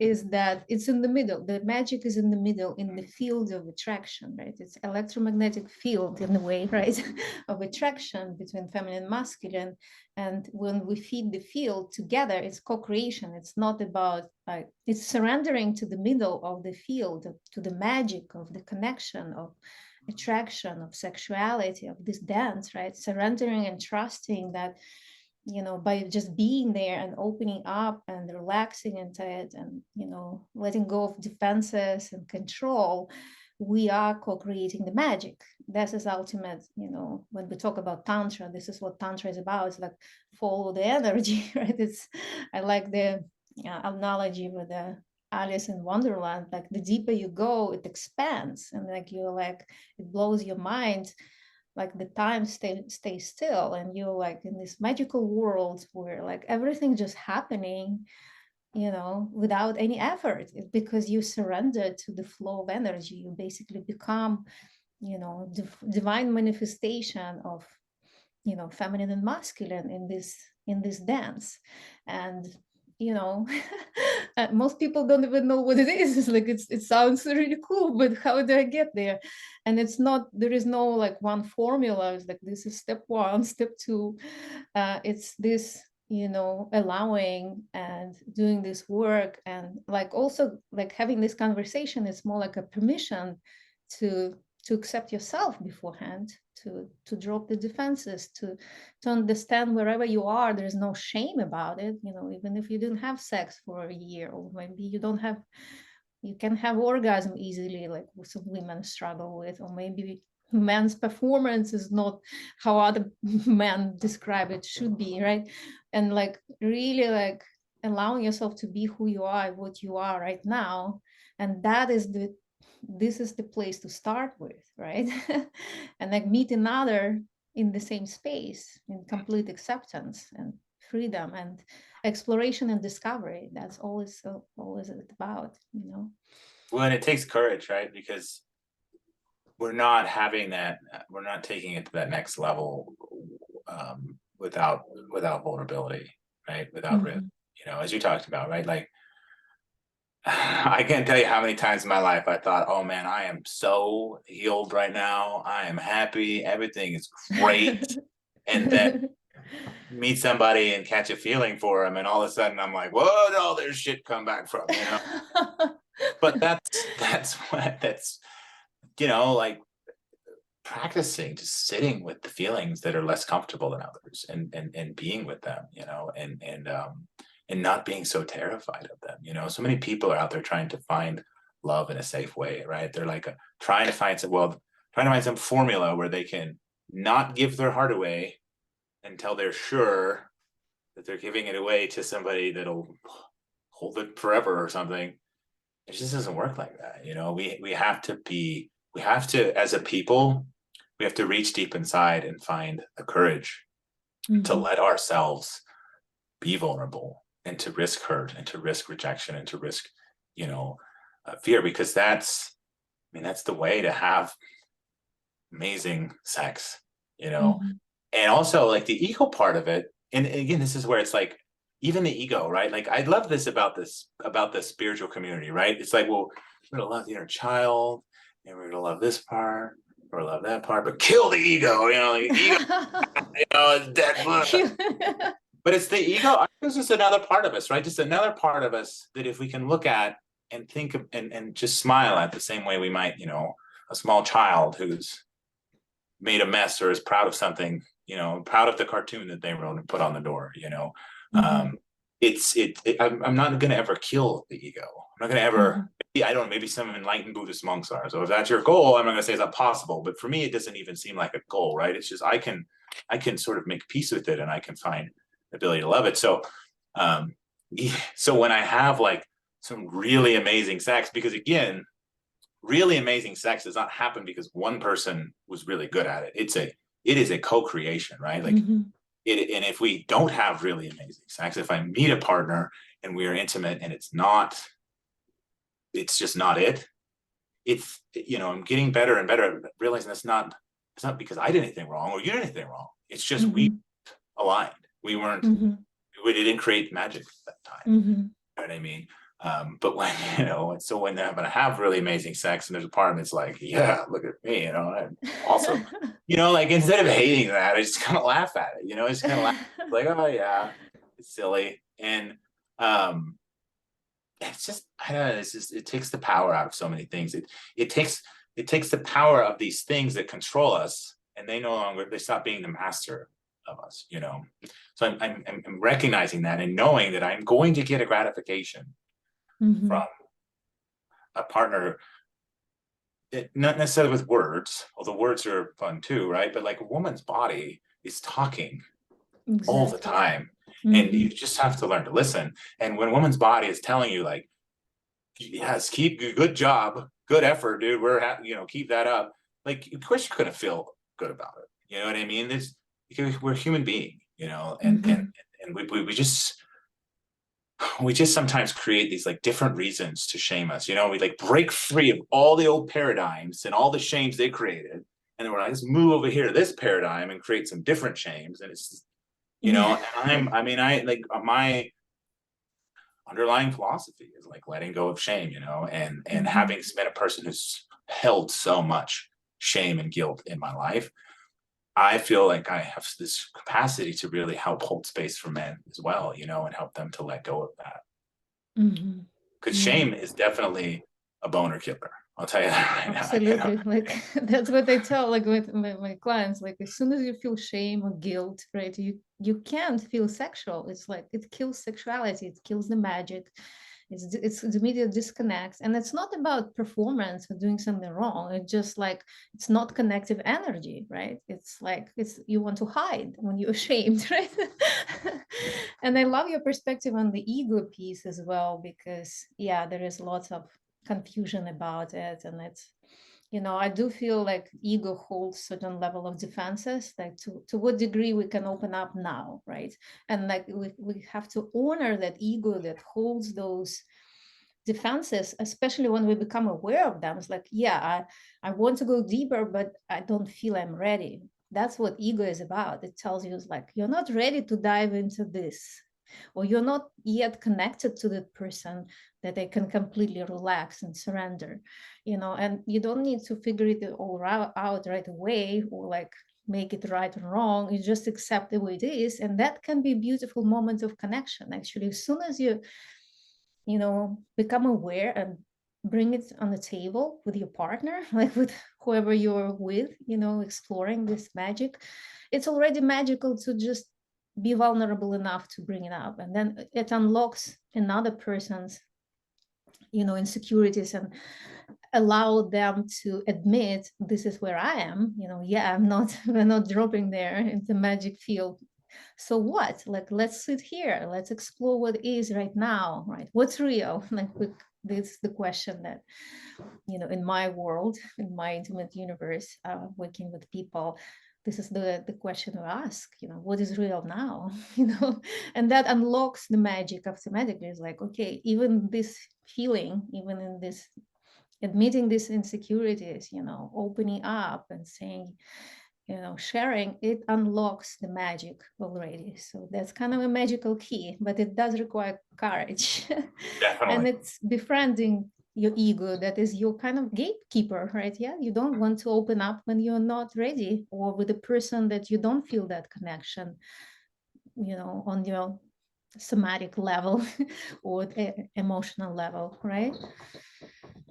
is that it's in the middle. The magic is in the middle, in the field of attraction, right? It's electromagnetic field in the way, right, of attraction between feminine and masculine. And when we feed the field together, it's co-creation. It's not about it's surrendering to the middle of the field, to the magic of the connection of attraction, of sexuality, of this dance, right? Surrendering and trusting that, by just being there and opening up and relaxing into it and, letting go of defenses and control, we are co-creating the magic. This is ultimate, when we talk about Tantra, this is what Tantra is about. It's like follow the energy, right? I like the analogy with the Alice in Wonderland, like the deeper you go, it expands, and like it blows your mind, like the time stays still, and you're like in this magical world where like everything just happening, without any effort. It's because you surrender to the flow of energy. You basically become, divine manifestation of, feminine and masculine in this dance. And most people don't even know what it is. It's like it sounds really cool, but how do I get there? And there is no like one formula. It's like this is step one, step two. It's this, allowing and doing this work, and like also like having this conversation is more like a permission to accept yourself beforehand, to drop the defenses, to understand wherever you are, there's no shame about it. Even if you didn't have sex for a year, or maybe you can have orgasm easily, like some women struggle with, or maybe men's performance is not how other men describe it should be, right? And like really like allowing yourself to be who you are, what you are right now. And this is the place to start with, right? And like meet another in the same space, in complete acceptance and freedom and exploration and discovery. That's always it about, you know. Well, and it takes courage, right? Because we're not having that, we're not taking it to that next level without vulnerability, right? Without risk, Mm-hmm. as you talked about, right? Like, I can't tell you how many times in my life I thought, oh man, I am so healed right now. I am happy. Everything is great. And then meet somebody and catch a feeling for them. And all of a sudden I'm like, whoa, no, there's shit come back from. But that's, like practicing just sitting with the feelings that are less comfortable than others and being with them, and not being so terrified of them. So many people are out there trying to find love in a safe way, right? They're like trying to find some formula where they can not give their heart away until they're sure that they're giving it away to somebody that'll hold it forever or something. It just doesn't work like that. We have to, as a people, we have to reach deep inside and find the courage to Mm-hmm. let ourselves be vulnerable and to risk hurt and to risk rejection and to risk, fear, because that's the way to have amazing sex, Mm-hmm. and also like the ego part of it. And again, this is where it's like, even the ego, right? Like, I love this about the spiritual community, right? It's like, well, we're gonna love the inner child, and we're gonna love this part, or love that part, but kill the ego, like, ego, is dead. But it's the ego. It's just another part of us, right? Just another part of us that if we can look at and think of, and just smile at the same way we might, a small child who's made a mess or is proud of something, proud of the cartoon that they wrote and put on the door, Mm-hmm. um, I'm not going to ever kill the ego. I'm not going to Mm-hmm. ever, I don't know, maybe some enlightened Buddhist monks are. So if that's your goal, I'm not going to say it's not possible, but for me, it doesn't even seem like a goal, right? It's just, I can sort of make peace with it, and I can find the ability to love it. So, um, so when I have like some really amazing sex, because again, really amazing sex does not happen because one person was really good at it. It is a co-creation, right? Like, Mm-hmm. and if we don't have really amazing sex, if I meet a partner and we are intimate and it's just not it. It's, I'm getting better and better at realizing it's not because I did anything wrong or you did anything wrong. It's just we Mm-hmm. aligned. Mm-hmm. We didn't create magic at that time. Mm-hmm. You know what I mean? But when, so when they're going to have really amazing sex and there's a part of it's like, yeah, look at me, I'm awesome. Like, instead of hating that, I just kind of laugh at it, I just kind of laugh, like, oh yeah, it's silly. And it's just, I don't know, it takes the power out of so many things. It takes the power of these things that control us, and they stop being the master of us. So I'm recognizing that and knowing that I'm going to get a gratification Mm-hmm. from a partner, not necessarily with words, although words are fun too, right? But like, a woman's body is talking all the Exactly. time, and Mm-hmm. you just have to learn to listen. And when a woman's body is telling you, like, yes, good job, good effort, dude, keep that up, like, of course you're gonna feel good about it. You know what I mean? It's because we're human being, Mm-hmm. and we just sometimes create these like different reasons to shame us. We like break free of all the old paradigms and all the shames they created, and then we're like, let's move over here to this paradigm and create some different shames. And it's, Yeah. I like, my underlying philosophy is like letting go of shame, and Mm-hmm. having been a person who's held so much shame and guilt in my life, I feel like I have this capacity to really help hold space for men as well, and help them to let go of that. Mm-hmm. Because Yeah. shame is definitely a boner killer. I'll tell you that right now. Absolutely. Like that's what I tell like with my clients. Like as soon as you feel shame or guilt, right? You can't feel sexual. It's like it kills sexuality. It kills the magic. It's the immediate disconnect, and it's not about performance or doing something wrong. It's just like it's not connective energy, right? It's like it's you want to hide when you're ashamed, right? And I love your perspective on the ego piece as well, because yeah, there is lots of confusion about it, and it's, you know, I do feel like ego holds certain level of defenses, like to what degree we can open up now, right? And like we have to honor that ego that holds those defenses, especially when we become aware of them. It's like, yeah, I want to go deeper, but I don't feel I'm ready. That's what ego is about. It tells you, it's like, you're not ready to dive into this, or you're not yet connected to that person that they can completely relax and surrender, you know. And you don't need to figure it all out right away, or like make it right and wrong. You just accept the way it is, and that can be a beautiful moment of connection. Actually, as soon as you know, become aware and bring it on the table with your partner, like with whoever you're with, you know, exploring this magic, it's already magical to just be vulnerable enough to bring it up. And then it unlocks another person's, you know, insecurities, and allow them to admit, this is where I am, you know, yeah, I'm not, we're not dropping there in the magic field. So what, like, let's sit here, let's explore what is right now, right? What's real? Like, this is the question that, you know, in my world, in my intimate universe, working with people, this is the question to ask, you know, what is real now? You know, and that unlocks the magic automatically. It's like, okay, even this feeling, even in this, admitting these insecurities, you know, opening up and saying, you know, sharing, it unlocks the magic already. So that's kind of a magical key, but it does require courage. And Definitely. it's befriending your ego, that is your kind of gatekeeper, right? Yeah, you don't want to open up when you're not ready, or with a person that you don't feel that connection, you know, on your somatic level or emotional level, right?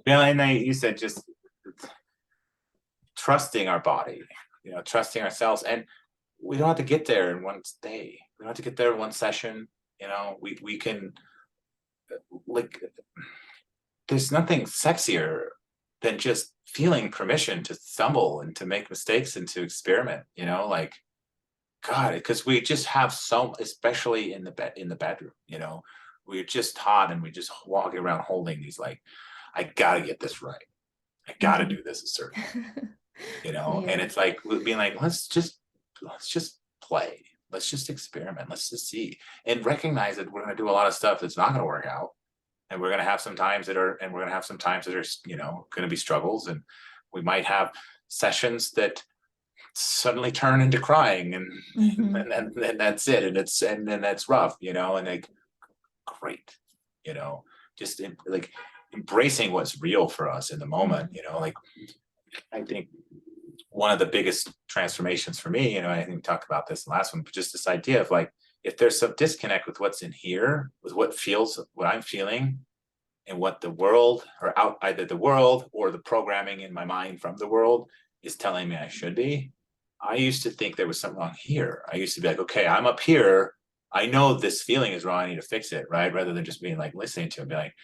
Yeah, and you said just trusting our body, you know, trusting ourselves, and we don't have to get there in one day. We don't have to get there in one session. You know, we can, like, there's nothing sexier than just feeling permission to stumble and to make mistakes and to experiment. You know, like, God, because we just have so, especially in the bedroom. You know, we're just taught, and we just walking around holding these, like, I gotta get this right. I gotta Mhm. do this a certain way, you know. And Yeah. it's like being like, let's just play, let's just experiment, let's just see, and recognize that we're going to do a lot of stuff that's not going to work out, and we're going to have some times that are, and we're going to have some times that are, you know, going to be struggles, and we might have sessions that suddenly turn into crying, Mhm. and that's it, and then that's rough, you know, and like, great, you know, just like embracing what's real for us in the moment, Mhm. you know. Like, I think one of the biggest transformations for me, you know, I think we talked about this in the last one, but just this idea of like, if there's some disconnect with what's in here, with what feels, what I'm feeling, and what the world, or out, either the world or the programming in my mind from the world is telling me I should be. I used to think there was something wrong here. I used to be like, okay, I'm up here. I know this feeling is wrong. I need to fix it, right? Rather than just being like listening to it, be like,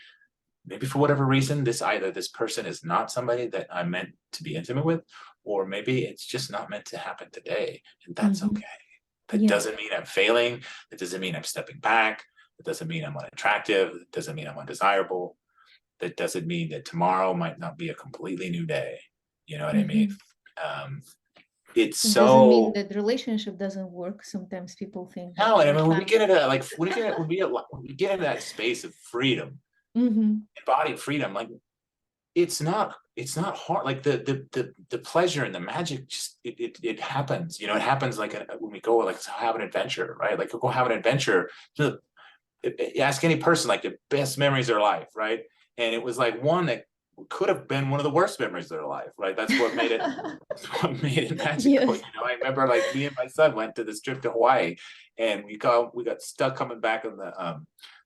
maybe for whatever reason, this, either this person is not somebody that I'm meant to be intimate with, or maybe it's just not meant to happen today, and that's Mhm. okay. That Yeah. doesn't mean I'm failing. That doesn't mean I'm stepping back. That doesn't mean I'm unattractive. That doesn't mean I'm undesirable. That doesn't mean that tomorrow might not be a completely new day. You know what I mean? Mhm. Um, it's It doesn't mean so, that the relationship doesn't work. Sometimes people think that no, and I they mean, when we can't. get into like, when we get into that space of freedom, Mhm. embodied freedom, like, it's not hard, like the pleasure and the magic, just it happens, you know. It happens like when we go, like, let's have an adventure, right? Like, go have an adventure. Ask any person, like, the best memories of their life, right? And it was like one that could have been one of the worst memories of their life, right? That's what made it, that's what made it magical, Yes. you know. I remember, like, me and my son went to this trip to Hawaii, and we got stuck coming back on the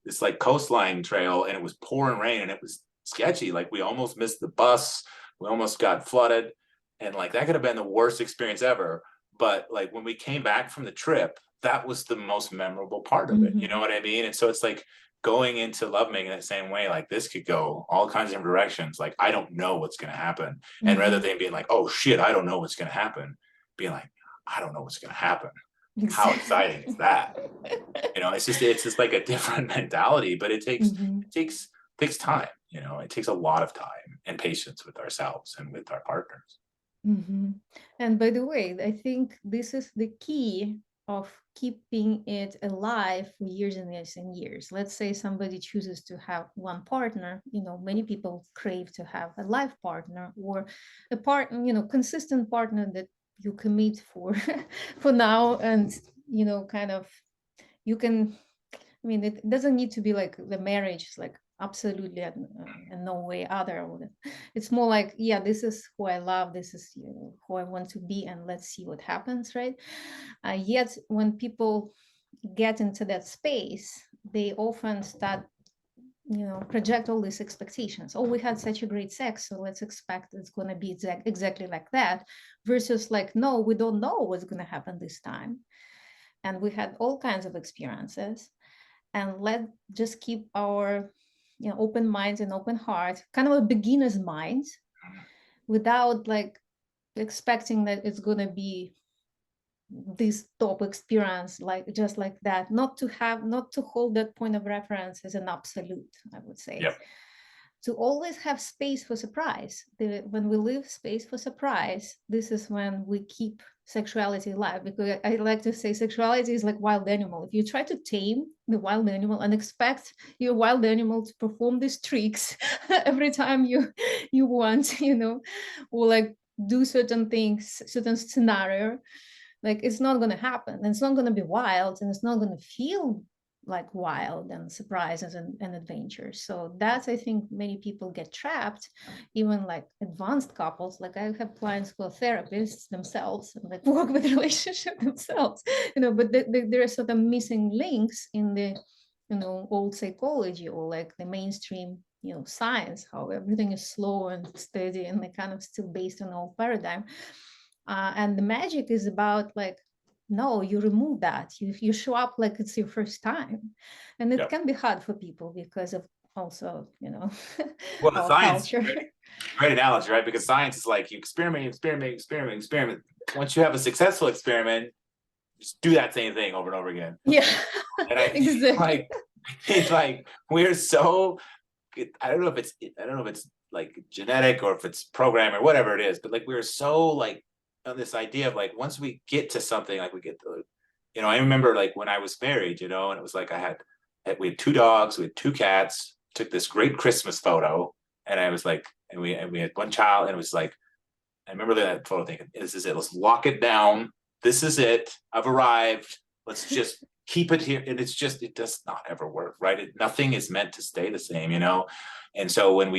this, like, coastline trail, and it was pouring rain, and it was sketchy. Like, we almost missed the bus, we almost got flooded, and like, that could have been the worst experience ever. But like, when we came back from the trip, that was the most memorable part of it. You know Mm-hmm. what I mean? And so it's like going into lovemaking that same way, like this could go all kinds of different directions. Like, I don't know what's going to happen. And rather Mm-hmm. than being like, oh shit, I don't know what's going to happen, being like, I don't know what's going to happen. How exciting is Exactly. that? You know, it's just like a different mentality, but Mm-hmm. it takes time. You know, it takes a lot of time and patience with ourselves and with our partners. Mm-hmm. And by the way, I think this is the key of keeping it alive for years and years and years. Let's say somebody chooses to have one partner, many people crave to have a life partner or a partner, consistent partner that you commit for for now and kind of you can. I mean, it doesn't need to be like the marriage is like absolutely and no way other. It's more like, yeah, this is who I love. This is who I want to be, and let's see what happens, right? Yet, when people get into that space, they often start, project all these expectations. Oh, we had such a great sex, so let's expect it's going to be exactly like that. Versus like, no, we don't know what's going to happen this time, and we had all kinds of experiences and let just keep our open minds and open heart, kind of a beginner's mind, without like expecting that it's going to be this top experience like just like that, not to hold that point of reference as an absolute, I would say, Yep. to always have space for surprise. When we leave space for surprise, this is when we keep sexuality alive. Because I like to say sexuality is like wild animal. If you try to tame the wild animal and expect your wild animal to perform these tricks every time you want, or like do certain things, certain scenario, like it's not going to happen, and it's not going to be wild, and it's not going to feel like wild and surprises and adventures. So that's, I think, many people get trapped, even like advanced couples. Like I have clients who are therapists themselves and like work with relationship themselves, but there are sort of missing links in the old psychology or like the mainstream science, how everything is slow and steady and like kind of still based on old paradigm. And the magic is about like, no, you remove that. You show up like it's your first time. And it Yep. can be hard for people because of also, Well, the our science, culture. great analogy, right? Because science is like you experiment, experiment, experiment, experiment. Once you have a successful experiment, just do that same thing over and over again. Yeah, And I think exactly. like it's like we're so I don't know if it's like genetic or if it's program or whatever it is, but like we're so like on this idea of like once we get to something, like we get to, I remember like when I was married, and it was like we had two dogs, we had two cats, took this great Christmas photo, and I was like, and we had one child, and it was like, I remember that photo thinking, this is it, let's lock it down. This is it. I've arrived. Let's just keep it here. And it does not ever work, right? Nothing is meant to stay the same. And so when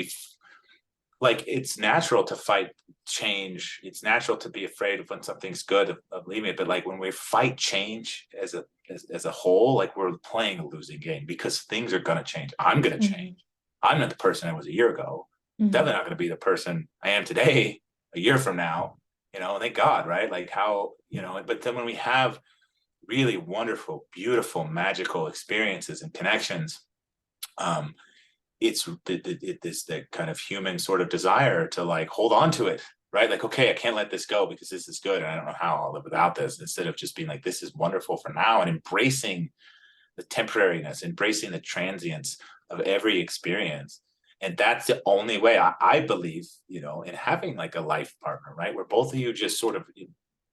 like, it's natural to fight change. It's natural to be afraid of when something's good of leaving it. But like when we fight change as a whole, like we're playing a losing game because things are going to change. I'm going to change. Mm-hmm. I'm not the person I was a year ago. Mm-hmm. Definitely not going to be the person I am today, a year from now. Thank God, right? Like how, but then when we have really wonderful, beautiful, magical experiences and connections, um, it's the kind of human sort of desire to like hold on to it, right? Like, okay, I can't let this go because this is good and I don't know how I'll live without this, instead of just being like, this is wonderful for now, and embracing the temporariness, embracing the transience of every experience. And that's the only way I believe, in having like a life partner, right? Where both of you just sort of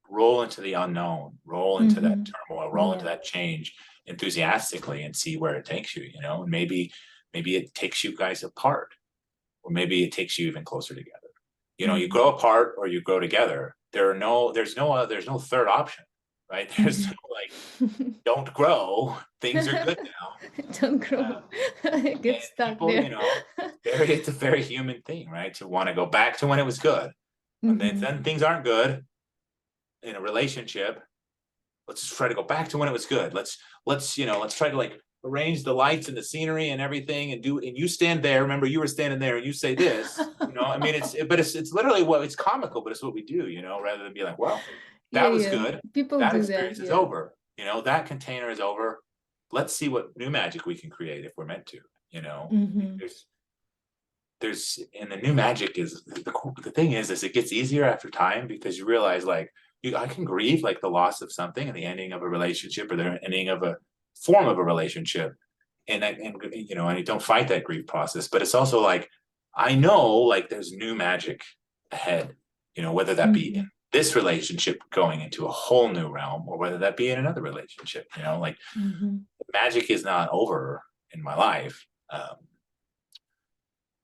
roll into the unknown, roll into that Mm-hmm. turmoil, roll into Yeah. that change enthusiastically and see where it takes you, and maybe it takes you guys apart, or maybe it takes you even closer together. You Mm-hmm. grow apart or you grow together. There's no third option, right? There's no like, Mm-hmm. don't grow. Things are good now. Don't grow. And Get stuck people, there. it's a very human thing, right? To want to go back to when it was good. And Mm-hmm. then things aren't good in a relationship. Let's just try to go back to when it was good. Let's try to like arrange the lights and the scenery and everything and you stand there. Remember, you were standing there and you say this, I mean, it's literally it's comical, but it's what we do, rather than be like, well, Yeah, that was yeah. good. People That do that. experience is Yeah. over. that container is over. Let's see what new magic we can create if we're meant to. Mm-hmm. There's and the new magic is the thing is it gets easier after time, because you realize like I can grieve like the loss of something and the ending of a relationship or the ending of a form of a relationship, and I don't fight that grief process, but it's also like I know like there's new magic ahead, whether that be in Mm-hmm. this relationship going into a whole new realm, or whether that be in another relationship, like Mm-hmm. magic is not over in my life.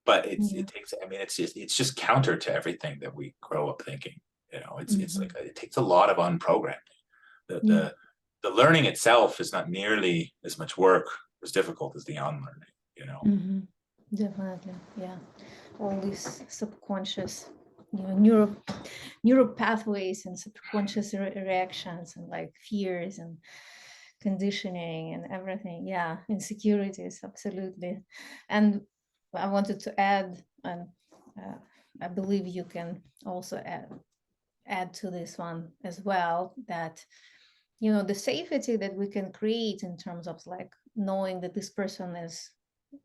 But Yeah. it takes, I mean, it's just counter to everything that we grow up thinking. It's Mm-hmm. like it takes a lot of unprogramming. The Yeah. the the learning itself is not nearly as much work, as difficult as the unlearning. Mm-hmm. Definitely. Yeah. All these subconscious, neuro pathways and subconscious reactions and like fears and conditioning and everything. Yeah, insecurities, absolutely. And I wanted to add, and I believe you can also add to this one as well, that the safety that we can create in terms of like knowing that this person is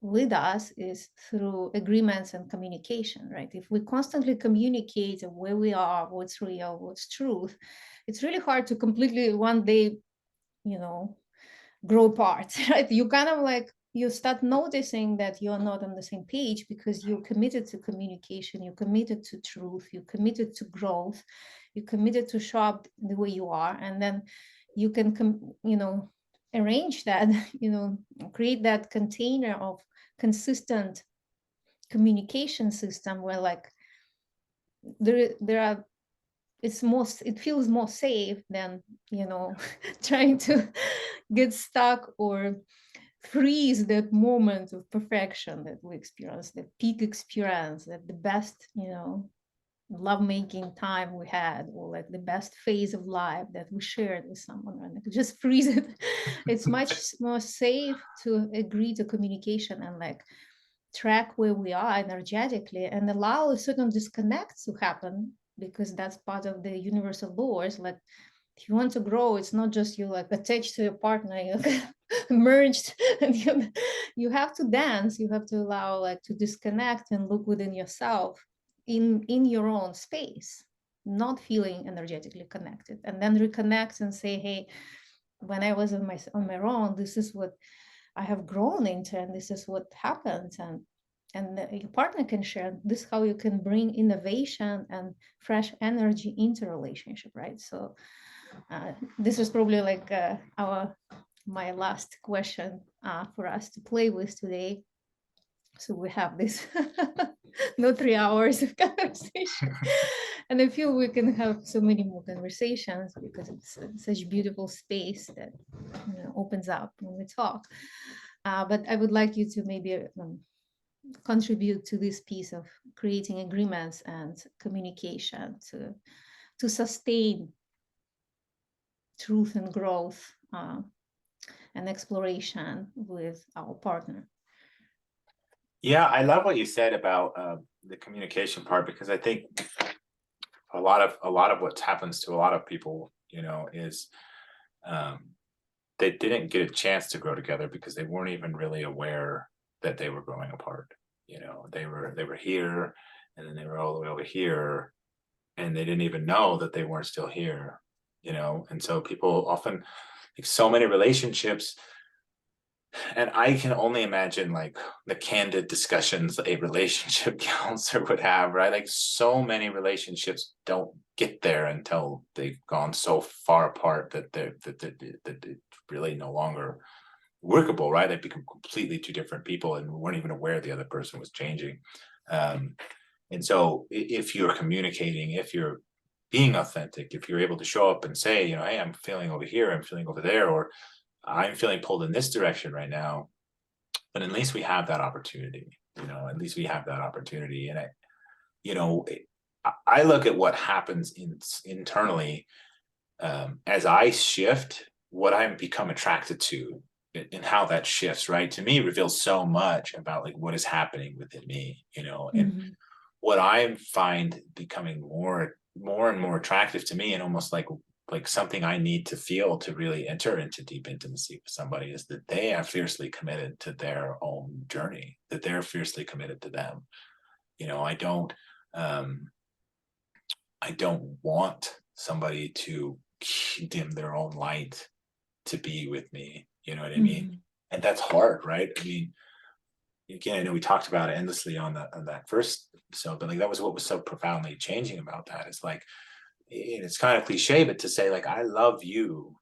with us is through agreements and communication, right? If we constantly communicate where we are, what's real, what's truth, it's really hard to completely one day, you know grow apart. Right? You kind of like you start noticing that you're not on the same page because you're committed to communication, you're committed to truth, you're committed to growth, you're committed to show up the way you are, and then you can arrange that, create that container of consistent communication system where like there are it feels more safe than trying to get stuck or freeze that moment of perfection that we experience, the peak experience, that the best lovemaking time we had, or like the best phase of life that we shared with someone, and like just freeze it. It's much more safe to agree to communication and like track where we are energetically and allow a certain disconnect to happen, because that's part of the universal laws. Like if you want to grow, it's not just you like attached to your partner, you merged, and you have to dance, you have to allow like to disconnect and look within yourself in your own space, not feeling energetically connected, and then reconnect and say, hey, when I was on my own, this is what I have grown into, and this is what happens. And your partner can share this, how you can bring innovation and fresh energy into relationship, right? So this is probably like my last question for us to play with today. So we have this no 3 hours of conversation, and I feel we can have so many more conversations because it's such a beautiful space that opens up when we talk. But I would like you to maybe contribute to this piece of creating agreements and communication to sustain truth and growth and exploration with our partner. Yeah, I love what you said about the communication part, because I think a lot of what happens to a lot of people, is um, they didn't get a chance to grow together because they weren't even really aware that they were growing apart. They were here, and then they were all the way over here, and they didn't even know that they weren't still here. And so people often, like so many relationships, and I can only imagine like the candid discussions a relationship counselor would have, right? Like so many relationships don't get there until they've gone so far apart that that it's really no longer workable, right? They become completely two different people and weren't even aware the other person was changing. Um, and so if you're communicating, if you're being authentic, if you're able to show up and say, hey, I'm feeling over here, I'm feeling over there, or I'm feeling pulled in this direction right now, but at least we have that opportunity. At least we have that opportunity. And you know, I look at what happens internally as I shift, what I become attracted to, and how that shifts, right? To me, reveals so much about like what is happening within me, and Mm-hmm. what I find becoming more and more attractive to me, and almost like like something I need to feel to really enter into deep intimacy with somebody is that they are fiercely committed to their own journey, that they're fiercely committed to them. You know, I don't want somebody to dim their own light to be with me. You know what I mean? Mhm. And that's hard, right? I mean, again, I know we talked about it endlessly on that first episode, but like that was what was so profoundly changing about that. It's like it's kind of cliche, but to say like I love you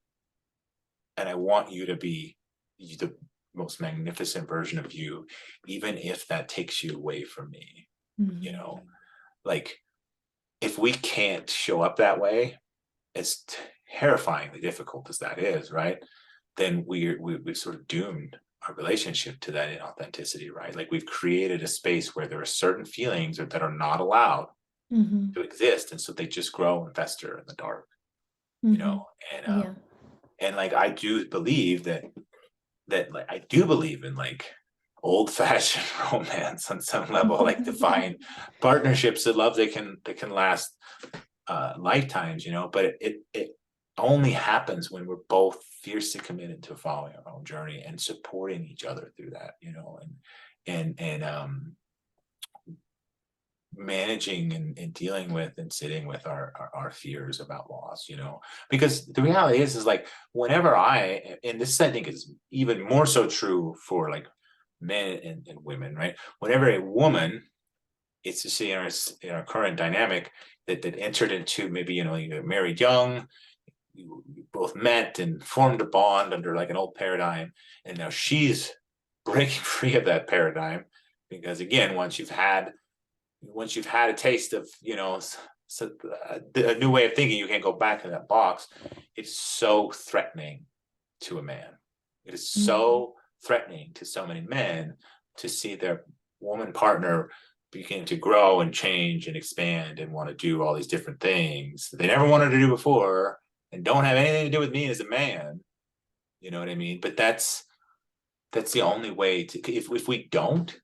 and I want you to be the most magnificent version of you, even if that takes you away from me. You Mhm. know, like if we can't show up that way, as terrifyingly difficult as that is, right? Then we've sort of doomed our relationship to that inauthenticity, right? Like we've created a space where there are certain feelings that are not allowed Mhm. to exist, and so they just grow and fester in the dark, you know. Mhm. And Yeah. and like I do believe that like I do believe in like old-fashioned romance on some level, like define partnerships that love that can last lifetimes, you know, but it only happens when we're both fiercely committed to following our own journey and supporting each other through that, you know, and managing and dealing with and sitting with our fears about loss, you know, because the reality is like whenever and this I think is even more so true for like men and women, right? Whenever a woman, it's to see in our current dynamic that entered into maybe, you know, you got married young, you both met and formed a bond under like an old paradigm, and now she's breaking free of that paradigm because again, once you've had a taste of, you know, a new way of thinking, you can't go back in that box. It's so threatening to a man. It is Mhm. so threatening to so many men to see their woman partner begin to grow and change and expand and want to do all these different things that they never wanted to do before and don't have anything to do with me as a man. You know what I mean? But that's the only way to if we don't,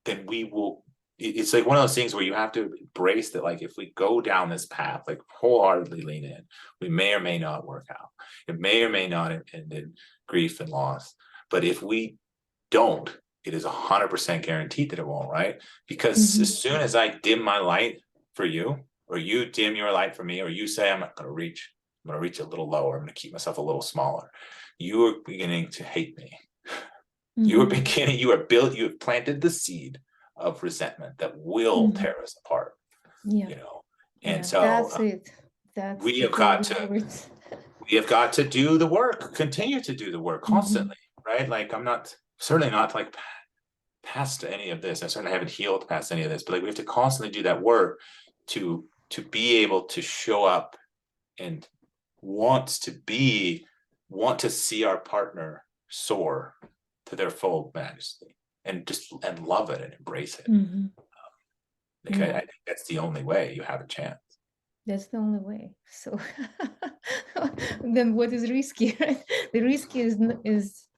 then we will. It's like one of those things where you have to embrace that, like if we go down this path, like wholeheartedly lean in, we may or may not work out. It may or may not end in grief and loss. But if we don't, it is 100% guaranteed that it won't, right? Because as Mhm. soon as I dim my light for you, or you dim your light for me, or you say I'm not going to reach, I'm going to reach a little lower, I'm going to keep myself a little smaller, you are beginning to hate me. You are Mhm. beginning, you have planted the seed of resentment that will Mhm. tear us apart, Yeah. you know. And Yeah. so That's it. That's we the have got golden to words. we have got to do the work, continue to do the work Mhm. constantly, right? Like I'm not certainly not like past any of this. I certainly haven't healed past any of this, but like we have to constantly do that work to be able to show up and wants to be want to see our partner soar to their full majesty and just and love it and embrace it. Mhm. Like I Yeah. think that's the only way you have a chance. That's the only way. So then what is risky, right? The risky is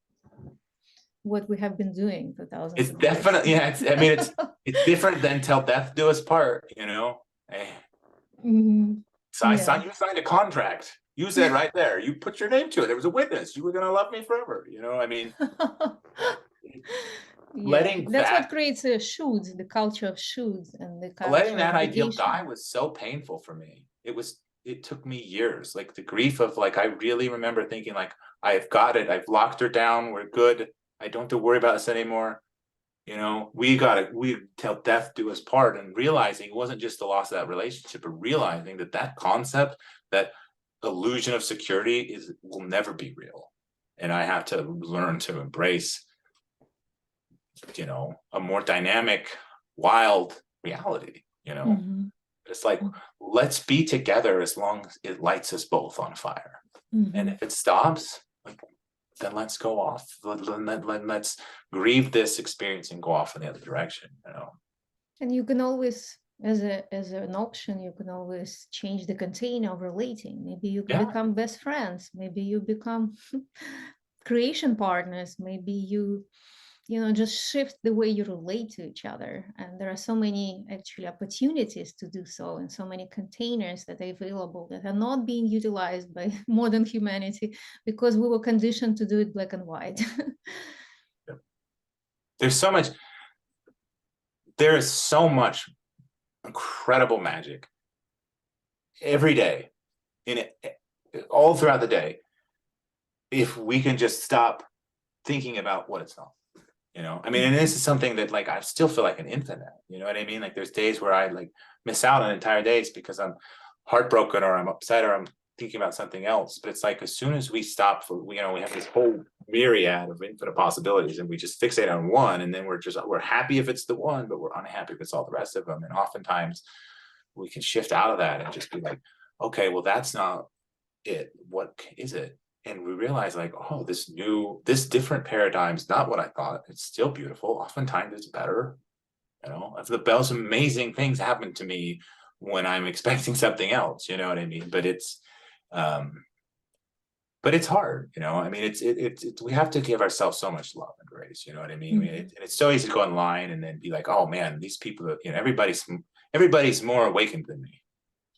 what we have been doing for thousands It's of years. definitely yeah. It's I mean it's different than till death do us part. You know. Mhm. So Yeah. you signed a contract. You said right there. You put your name to it. There was a witness. You were going to love me forever. You know. I mean, Yeah, letting that's what that creates a shoulds, the culture of shoulds and the letting culture of that ideal die obligation. was so painful for me. It took me years. Like the grief of like I really remember thinking like I've got it. I've locked her down. We're good. I don't have to worry about this anymore. You know, we till death do us part, and realizing it wasn't just the loss of that relationship, but realizing that concept, that illusion of security will never be real. And I have to learn to embrace, you know, a more dynamic, wild reality, you know. Mhm. It's like, let's be together as long as it lights us both on fire. And Mhm. if it stops, like, then let's go off. Let's grieve this experience and go off in the other direction, you know. And you can always, as an option, you can always change the container of relating. Maybe you could Yeah. become best friends. Maybe you become creation partners. Maybe you just shift the way you relate to each other. And there are so many actually opportunities to do so, and so many containers that are available that are not being utilized by modern humanity because we were conditioned to do it black and white. There's so much, there is so much incredible magic every day in it, all throughout the day, if we can just stop thinking about what it's not. I mean, and this is something that like I still feel like an infant at, you know what I mean? Like there's days where I like miss out on entire days because I'm heartbroken or I'm upset or I'm thinking about something else. But it's like as soon as we stop for, we have this whole myriad of infinite possibilities and we just fixate on one, and then we're happy if it's the one, but we're unhappy if it's all the rest of them. And oftentimes we can shift out of that and just be like, okay, well, that's not it. What is it? And we realize like, oh, this different paradigm's not what I thought. It's still beautiful. Oftentimes it's better. The most amazing things happen to me when I'm expecting something else, you know what I mean? Um, but it's hard, I mean, we have to give ourselves so much love and grace, you know what I mean? It's so easy to go online and then be like, oh man, these people, everybody's more awakened than me.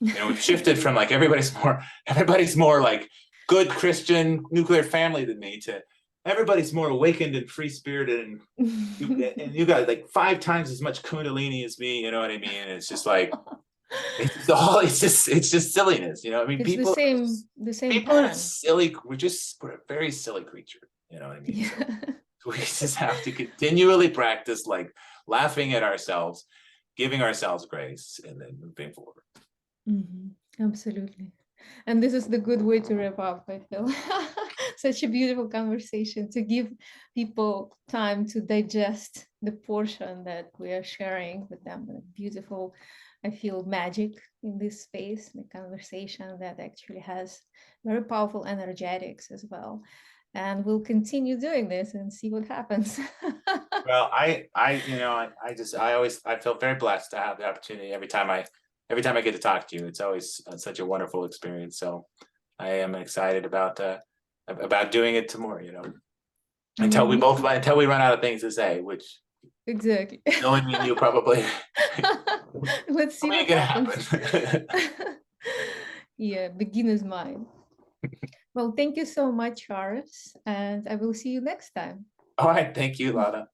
We've shifted from like everybody's more like good Christian nuclear family than me to everybody's more awakened and free spirited, and you got like 5 times as much kundalini as me, you know what I mean? And it's just like it's just silliness, I mean, It's the same people are pattern. silly. We're a very silly creature, you know what I mean? Yeah. So we just have to continually practice like laughing at ourselves, giving ourselves grace, and then moving forward. Absolutely. And this is the good way to wrap up, I feel. Such a beautiful conversation to give people time to digest the portion that we are sharing with them. Beautiful, I feel, magic in this space, the conversation that actually has very powerful energetics as well. And we'll continue doing this and see what happens. Well, I feel very blessed to have the opportunity every time I get to talk to you. It's always such a wonderful experience. So I am excited about doing it tomorrow, Yeah, me too. until we run out of things to say, which Exactly. knowing me and you probably Let's see what ain't gonna happens. happen. Yeah, beginner's mind. Well, thank you so much, Charles, and I will see you next time. All right, thank you, Lana.